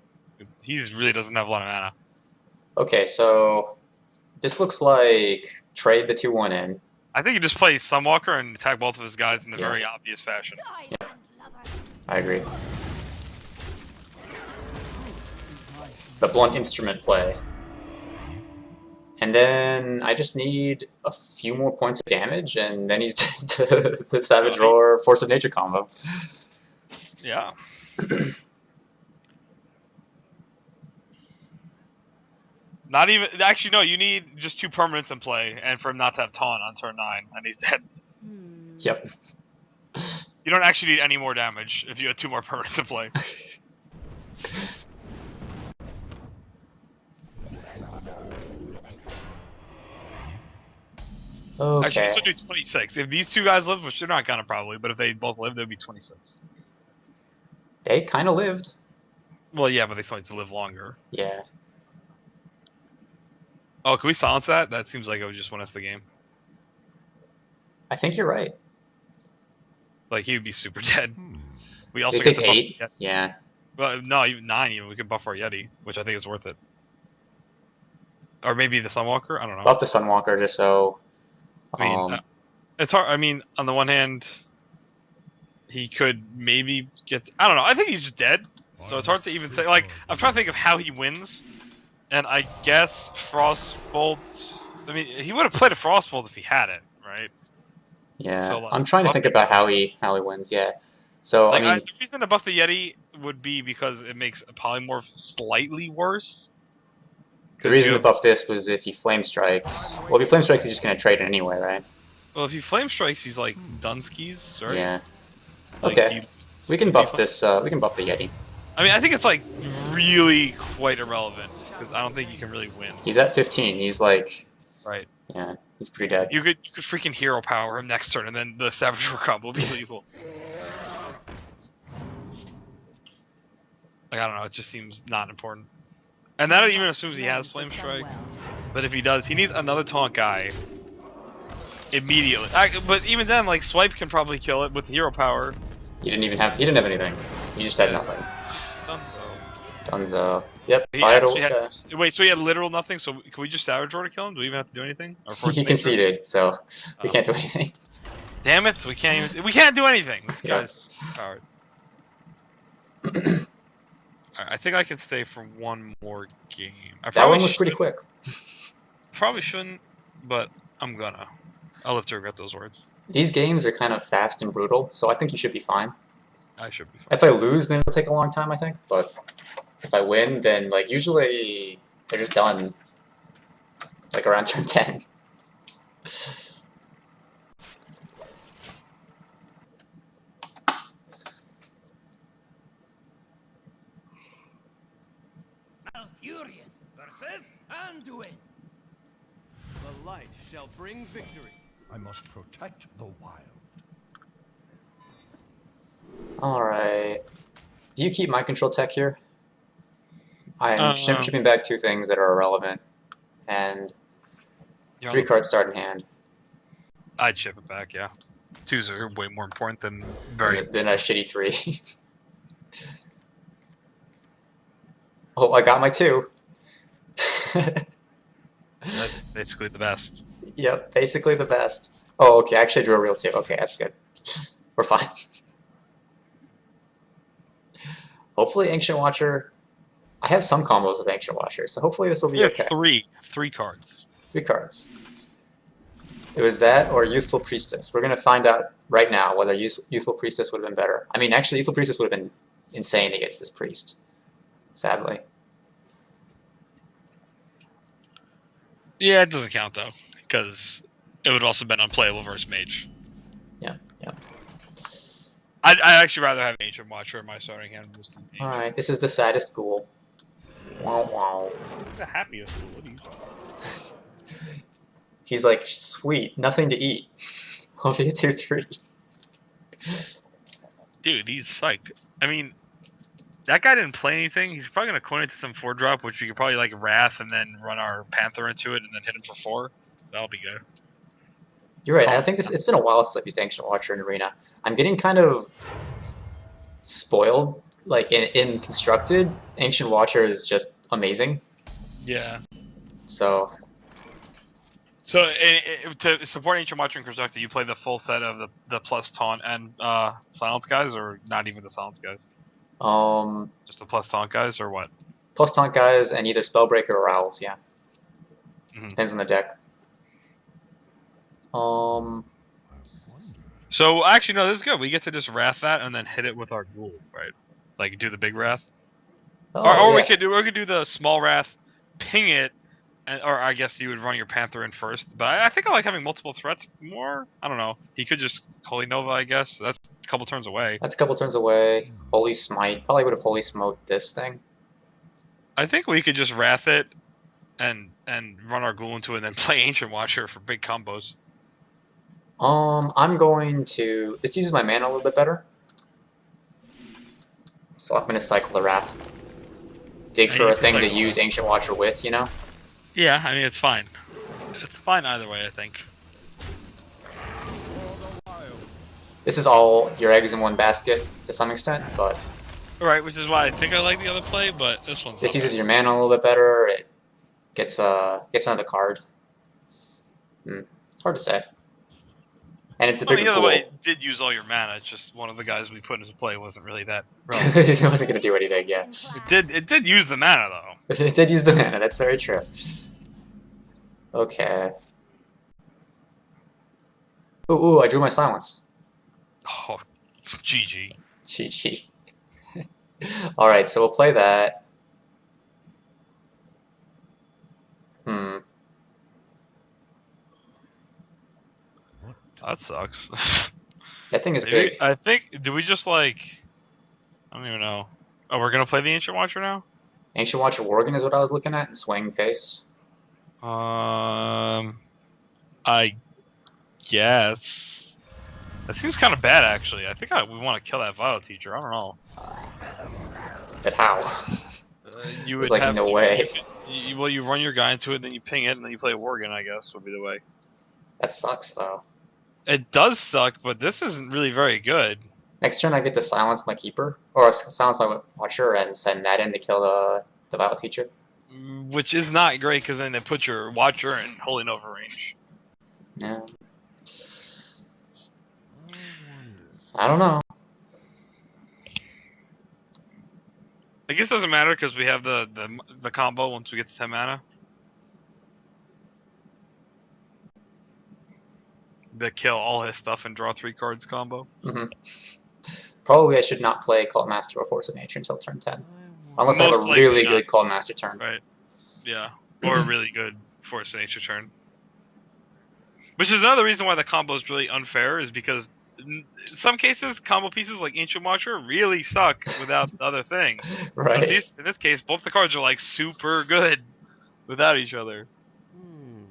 He really doesn't have a lot of mana. Okay, so this looks like trade the 2-1 in. I think you just play Sunwalker and attack both of his guys in the Yeah. very obvious fashion. Skyland lover. I agree. The blunt instrument play. And then I just need a few more points of damage, and then he's dead to the Savage Roar Force of Nature combo. Yeah. Not even. Actually, no. You need just 2 permanents in play, and for him not to have taunt on turn 9, and he's dead. Hmm. Yep. You don't actually need any more damage if you have 2 more permanents in play. Actually, Okay. this would do 26. If these 2 guys live, which they're not gonna probably, but if they both live, they'd be 26. They kind of lived. Well, yeah, but they still need to live longer. Yeah. Oh, can we silence that? That seems like it would just win us the game. I think you're right. Like he would be super dead. We also It get takes to buff 8. Yeti. Yeah. Well, no, even 9 even. We could buff our Yeti, which I think is worth it. Or maybe the Sunwalker. I don't know. Buff the Sunwalker just so. I mean, it's hard. I mean, on the one hand, he could maybe get. I don't know. I think he's just dead. So it's hard to even say. Like, I'm trying to think of how he wins, and I guess Frostbolt. I mean, he would have played a Frostbolt if he had it, right? Yeah. So, like, I'm trying to think about how he wins. Yeah. So Like, I mean, the reason to buff the Yeti would be because it makes a polymorph slightly worse. the reason to buff this was if he flame strikes. Well, if he flame strikes, he's just gonna trade it anyway, right? Well, if he flame strikes, he's like Dunskies, right? Yeah. Like, Okay. We can if buff he this. We can buff the Yeti. I mean, I think it's like really quite irrelevant because I don't think you can really win. He's at 15. He's like, Right. yeah, he's pretty dead. You could freaking hero power him next turn, and then the Saboteur combo will be lethal. Like, I don't know. It just seems not important. And that even assumes he has Flame Strike. But if he does, he needs another taunt guy immediately. But even then, like, Swipe can probably kill it with hero power. He didn't have anything. He just had nothing. Dunzo. Dunzo. Yep. He Vital. actually had, wait, so he had literal nothing? So can we just Savage Roar to kill him? Do we even have to do anything? Or force He nature? conceded, so we Oh. can't do anything. Damn it! We can't do anything. This Yeah. guy's powered. Alright, I think I can stay for one more game. That one was pretty quick. Probably shouldn't, but I'm gonna. I'll live to regret those words. These games are kind of fast and brutal, so I think you should be fine. I should be fine. If I lose, then it'll take a long time, I think. But if I win, then like usually they're just done, like around turn 10. Malfurion versus Anduin. The light shall bring victory. I must protect the wild. Alright. Do you keep my control tech here? I am Uh, shipping back 2 things that are irrelevant. And You're 3 on- cards start in hand. I'd ship it back, yeah. 2s are way more important than very. Than a shitty 3. Oh, I got my 2. That's basically the best. Yep, basically the best. Oh, okay, I actually drew a real 2. Okay, that's good. We're fine. Hopefully Ancient Watcher... I have some combos with Ancient Watcher, so hopefully this will be Yeah, okay. 3 cards. 3 cards. It was that or Youthful Priestess. We're going to find out right now whether Youthful Priestess would have been better. I mean, actually, Youthful Priestess would have been insane against this Priest. Sadly. Yeah, it doesn't count though, because it would also been unplayable versus Mage. Yeah, yeah. I'd actually rather have Ancient Watcher in my starting hand versus Mage. Alright, this is the saddest ghoul. Wow, wow. He's the happiest fool. What do you? He's like, sweet, nothing to eat. I'll be a 2-3. Dude, he's psyched. I mean, that guy didn't play anything. He's probably gonna coin it to some 4-drop, which we could probably like Wrath and then run our Panther into it and then hit him for 4. That'll be good. You're right, I think it's been a while since I've used Ancient Watcher in Arena. I'm getting kind of spoiled. Like, in Constructed, Ancient Watcher is just amazing. Yeah. So, So to support Ancient Watcher and Constructed, you play the full set of the plus taunt and silence guys, or not even the silence guys? Just the plus taunt guys, or what? plus taunt guys and either Spellbreaker or Owls, yeah. Mhm. Depends on the deck. So actually, no, this is good. We get to just Wrath that and then hit it with our Ghoul, right? Like do the big Wrath, Oh, or yeah. we could do the small Wrath, ping it, and, or I guess you would run your Panther in first. But I think I like having multiple threats more. I don't know. He could just Holy Nova, I guess. That's a couple turns away. That's a couple turns away. Holy Smite. Probably would have Holy Smoked this thing. I think we could just Wrath it, and run our Ghoul into it, and then play Ancient Watcher for big combos. I'm going to... This uses my mana a little bit better. So I'm going to cycle the Wrath. Dig And for you a can thing to cycle use Ancient Watcher with, you know? Yeah, I mean it's fine. It's fine either way, I think. This is all your eggs in one basket to some extent, but Right, which is why I think I like the other play, but this one's this not uses bad. your mana a little bit better. It gets another card. Hard to say. And it's a Well, bigger the other way, pool. it did use all your mana. It's just one of the guys we put into play wasn't really that relevant. It wasn't going to do anything, yeah. It did use the mana though. It did use the mana, that's very true. Okay. Ooh, I drew my silence. Oh, GG. GG. Alright, so we'll play that. That sucks. That thing is Maybe, big. I think. Do we just like? I don't even know. Oh, we're gonna play the Ancient Watcher now. Ancient Watcher Worgen is what I was looking at, and Swing Face. I guess. That seems kind of bad, actually. I think we want to kill that Vile Teacher. I don't know. But how? You There's would like have no to. way. Well, you run your guy into it, then you ping it, and then you play a Worgen. I guess would be the way. That sucks, though. It does suck, but this isn't really very good. Next turn I get to silence my Keeper, or silence my Watcher, and send that in to kill the Vile Teacher. Which is not great, because then they put your Watcher in Holy Nova range. Yeah. I don't know. I guess it doesn't matter, because we have the combo once we get to 10 mana. The kill all his stuff and draw 3 cards combo. Probably I should not play Cult Master or Force of Nature until turn 10. Unless I have Most a likely really not. good Cult Master turn. Right. Yeah. Or a really good Force of Nature turn. Which is another reason why the combo is really unfair, is because in some cases, combo pieces like Ancient Watcher really suck without the other thing. Right. But in this case, both the cards are like super good without each other.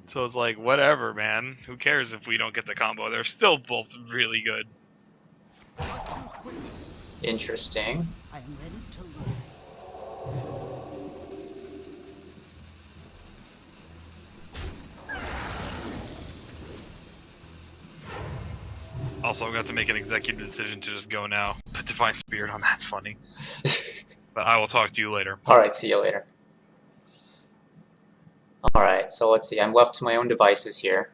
So it's like, whatever, man. Who cares if we don't get the combo? They're still both really good. Interesting. I am ready to learn. Also, I've got to make an executive decision to just go now. Put Divine Spirit on, that's funny. But I will talk to you later. Alright, see you later. Alright, so let's see. I'm left to my own devices here.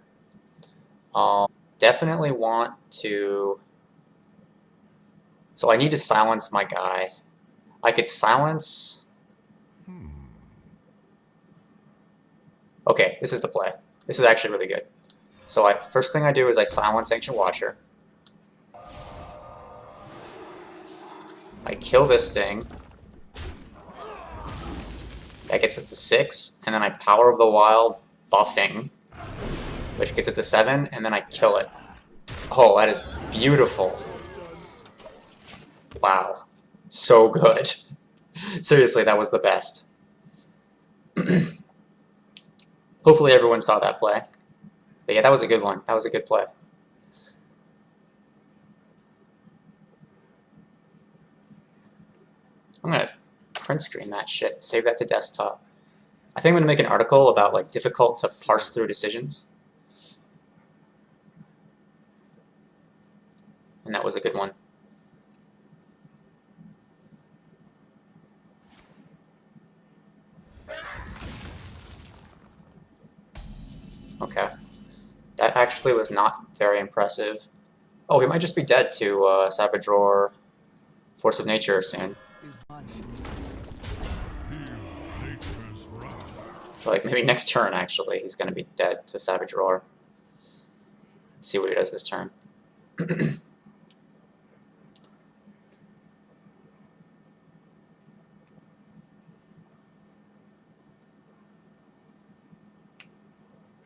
Definitely want to... So I need to silence my guy. I could silence... Okay, this is the play. This is actually really good. So first thing I do is I silence Ancient Watcher. I kill this thing. That gets it to 6, and then I Power of the Wild buffing, which gets it to 7, and then I kill it. Oh, that is beautiful. Wow. So good. Seriously, that was the best. Hopefully everyone saw that play. But yeah, that was a good one. That was a good play. I'm gonna print screen that shit. Save that to desktop. I think I'm gonna make an article about like difficult to parse through decisions. And that was a good one. Okay. That actually was not very impressive. Oh, he might just be dead to Savage Roar, Force of Nature soon. Like, maybe next turn, actually, he's going to be dead to Savage Roar. Let's see what he does this turn.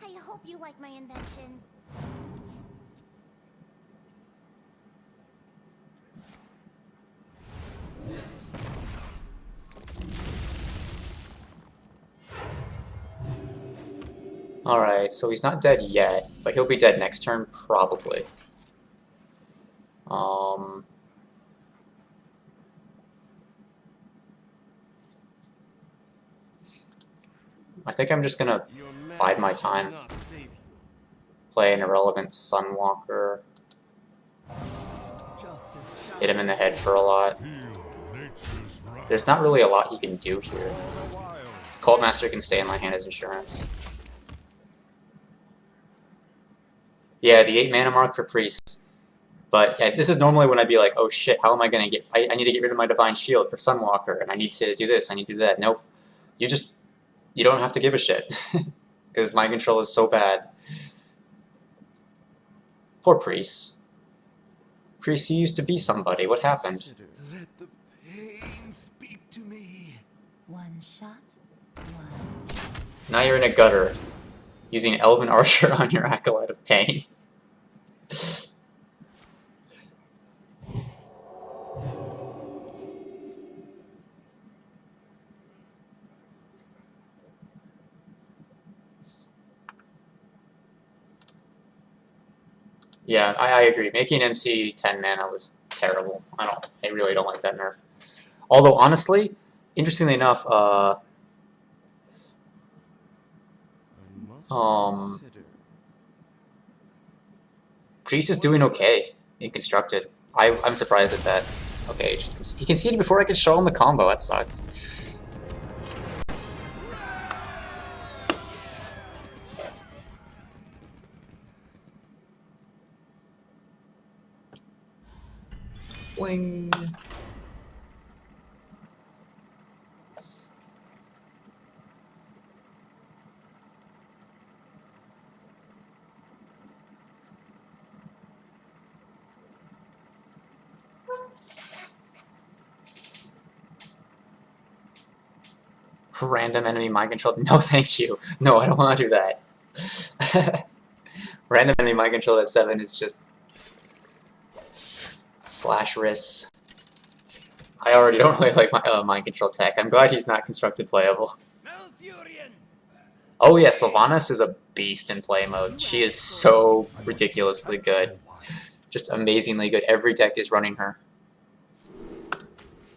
I hope you like my invention. Alright, so he's not dead yet, but he'll be dead next turn, probably. I think I'm just gonna bide my time. Play an irrelevant Sunwalker. hit him in the head for a lot. There's not really a lot he can do here. Cult Master can stay in my hand as insurance. Yeah, the 8 mana mark for Priest. But yeah, this is normally when I'd be like, oh shit, how am I gonna get... I need to get rid of my Divine Shield for Sunwalker, and I need to do this, I need to do that. Nope. You don't have to give a shit. Because mind control is so bad. Poor Priest. Priest, you used to be somebody. What happened? Let the pain speak to me. One shot, one. Now you're in a gutter, using Elven Archer on your Acolyte of Pain. Yeah, I agree. Making MC 10 mana was terrible. I really don't like that nerf. Although honestly, interestingly enough, I must consider. Priest is doing okay in Constructed. I'm surprised at that. Okay, he conceded before I could show him the combo. That sucks. Bling. Random enemy mind control. No, thank you. No, I don't want to do that. Random enemy mind control at 7 is just slash wrists. I already don't really like my mind control tech. I'm glad he's not constructed playable. Malfurion! Oh yeah, Sylvanas is a beast in play mode. She is so ridiculously good. Just amazingly good. Every deck is running her.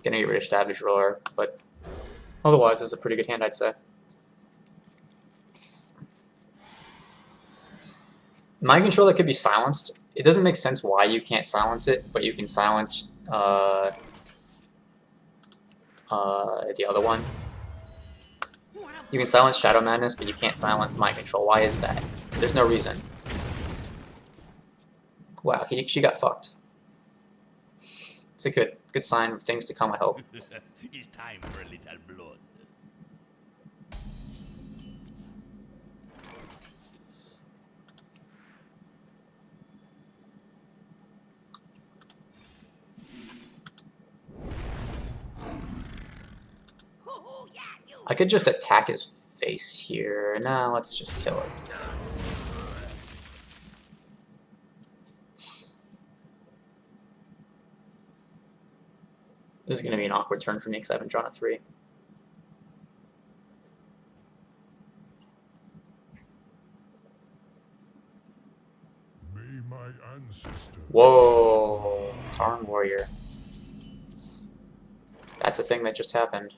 Gonna get rid of Savage Roar, but otherwise it's a pretty good hand, I'd say. Mind control that could be silenced. It doesn't make sense why you can't silence it, but you can silence the other one. You can silence Shadow Madness, but you can't silence Mind Control. Why is that? There's no reason. Wow, she got fucked. It's a good sign of things to come, I hope. It's time for a little blood. I could just attack his face here. No, let's just kill it. This is going to be an awkward turn for me because I haven't drawn a 3. May my ancestors. Whoa, Tarn Warrior. That's a thing that just happened.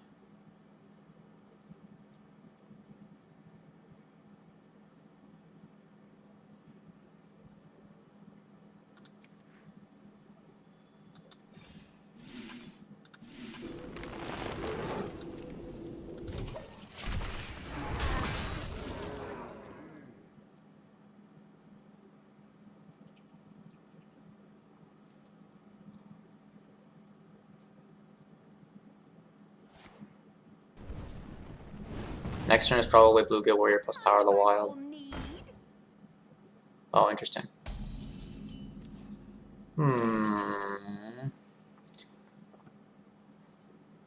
Next turn is probably Bluegill Warrior plus Power of the Wild. Oh, interesting.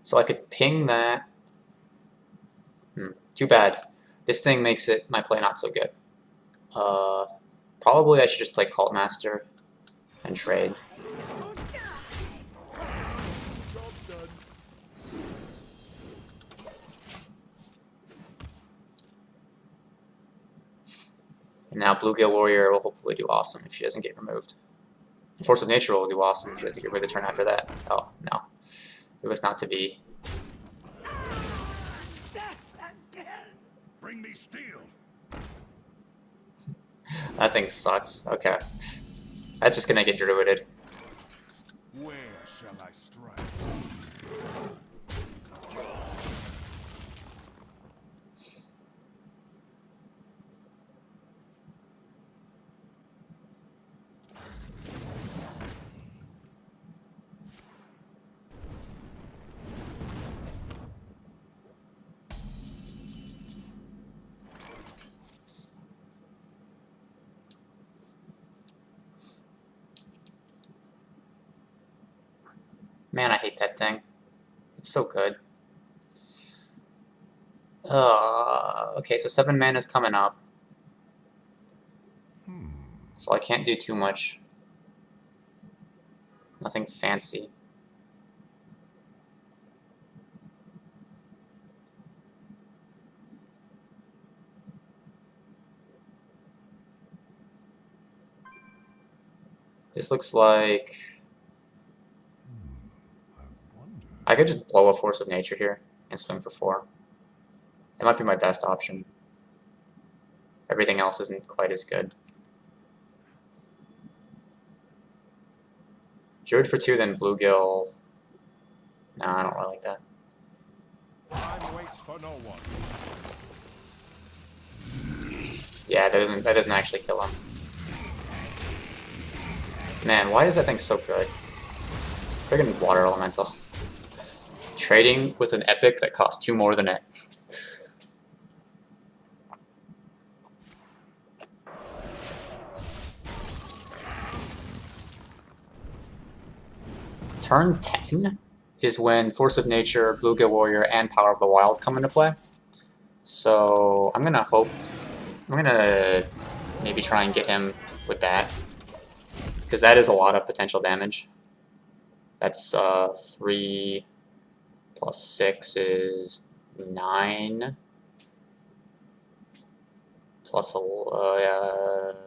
So I could ping that. Too bad. This thing makes my play not so good. Probably I should just play Cult Master and trade. And now Bluegill Warrior will hopefully do awesome if she doesn't get removed. Force of Nature will do awesome if she doesn't get rid of the turn after that. Oh, no. It was not to be. Bring me steel. That thing sucks. Okay. That's just gonna get druided. Where Man, I hate that thing. It's so good. Okay, so 7 mana's coming up. So I can't do too much. Nothing fancy. This looks like I could just blow a Force of Nature here and swing for 4. That might be my best option. Everything else isn't quite as good. Druid for 2, then Bluegill. No, I don't really like that. Time waits for no one. Yeah, that doesn't actually kill him. Man, why is that thing so good? Friggin' Water Elemental. Trading with an epic that costs 2 more than it. Turn 10 is when Force of Nature, Bluegill Warrior, and Power of the Wild come into play. So I'm gonna maybe try and get him with that, because that is a lot of potential damage. That's 3 plus 6 is 9. Plus well,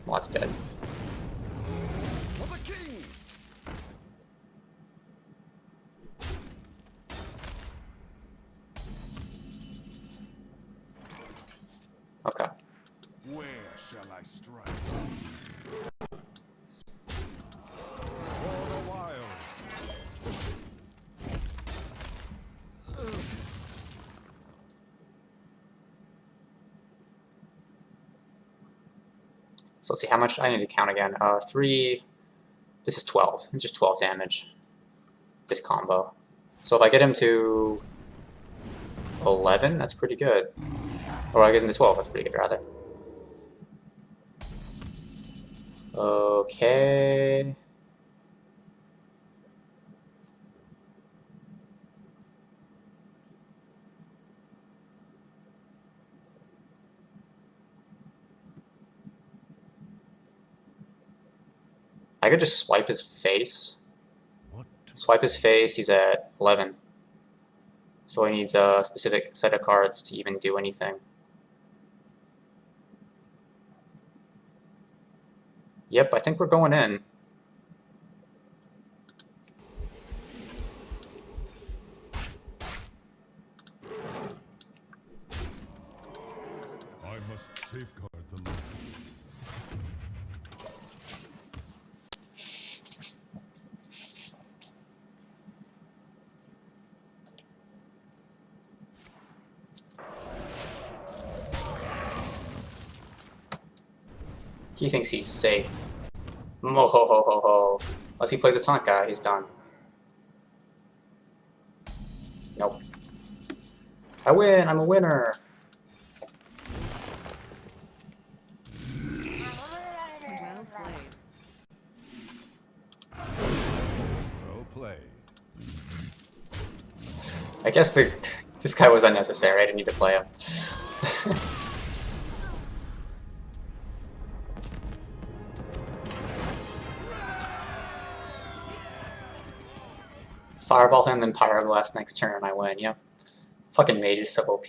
that's dead. For the king! Okay. Where shall I strike? For the wild. So let's see how much I need to count again. 3. This is 12. It's just 12 damage. This combo. So if I get him to 11, that's pretty good. Or I get him to 12, that's pretty good, rather. Okay. I could just swipe his face. What? Swipe his face, he's at 11. So he needs a specific set of cards to even do anything. Yep, I think we're going in. I must safeguard the land. He thinks he's safe. Mo ho ho ho ho. Unless he plays a taunt guy, he's done. Nope. I win! I'm a winner! Well played. Well played. I guess this guy was unnecessary. I didn't need to play him. Fireball him, then Pyroblast next turn, and I win. Yep. Fucking mage is so OP.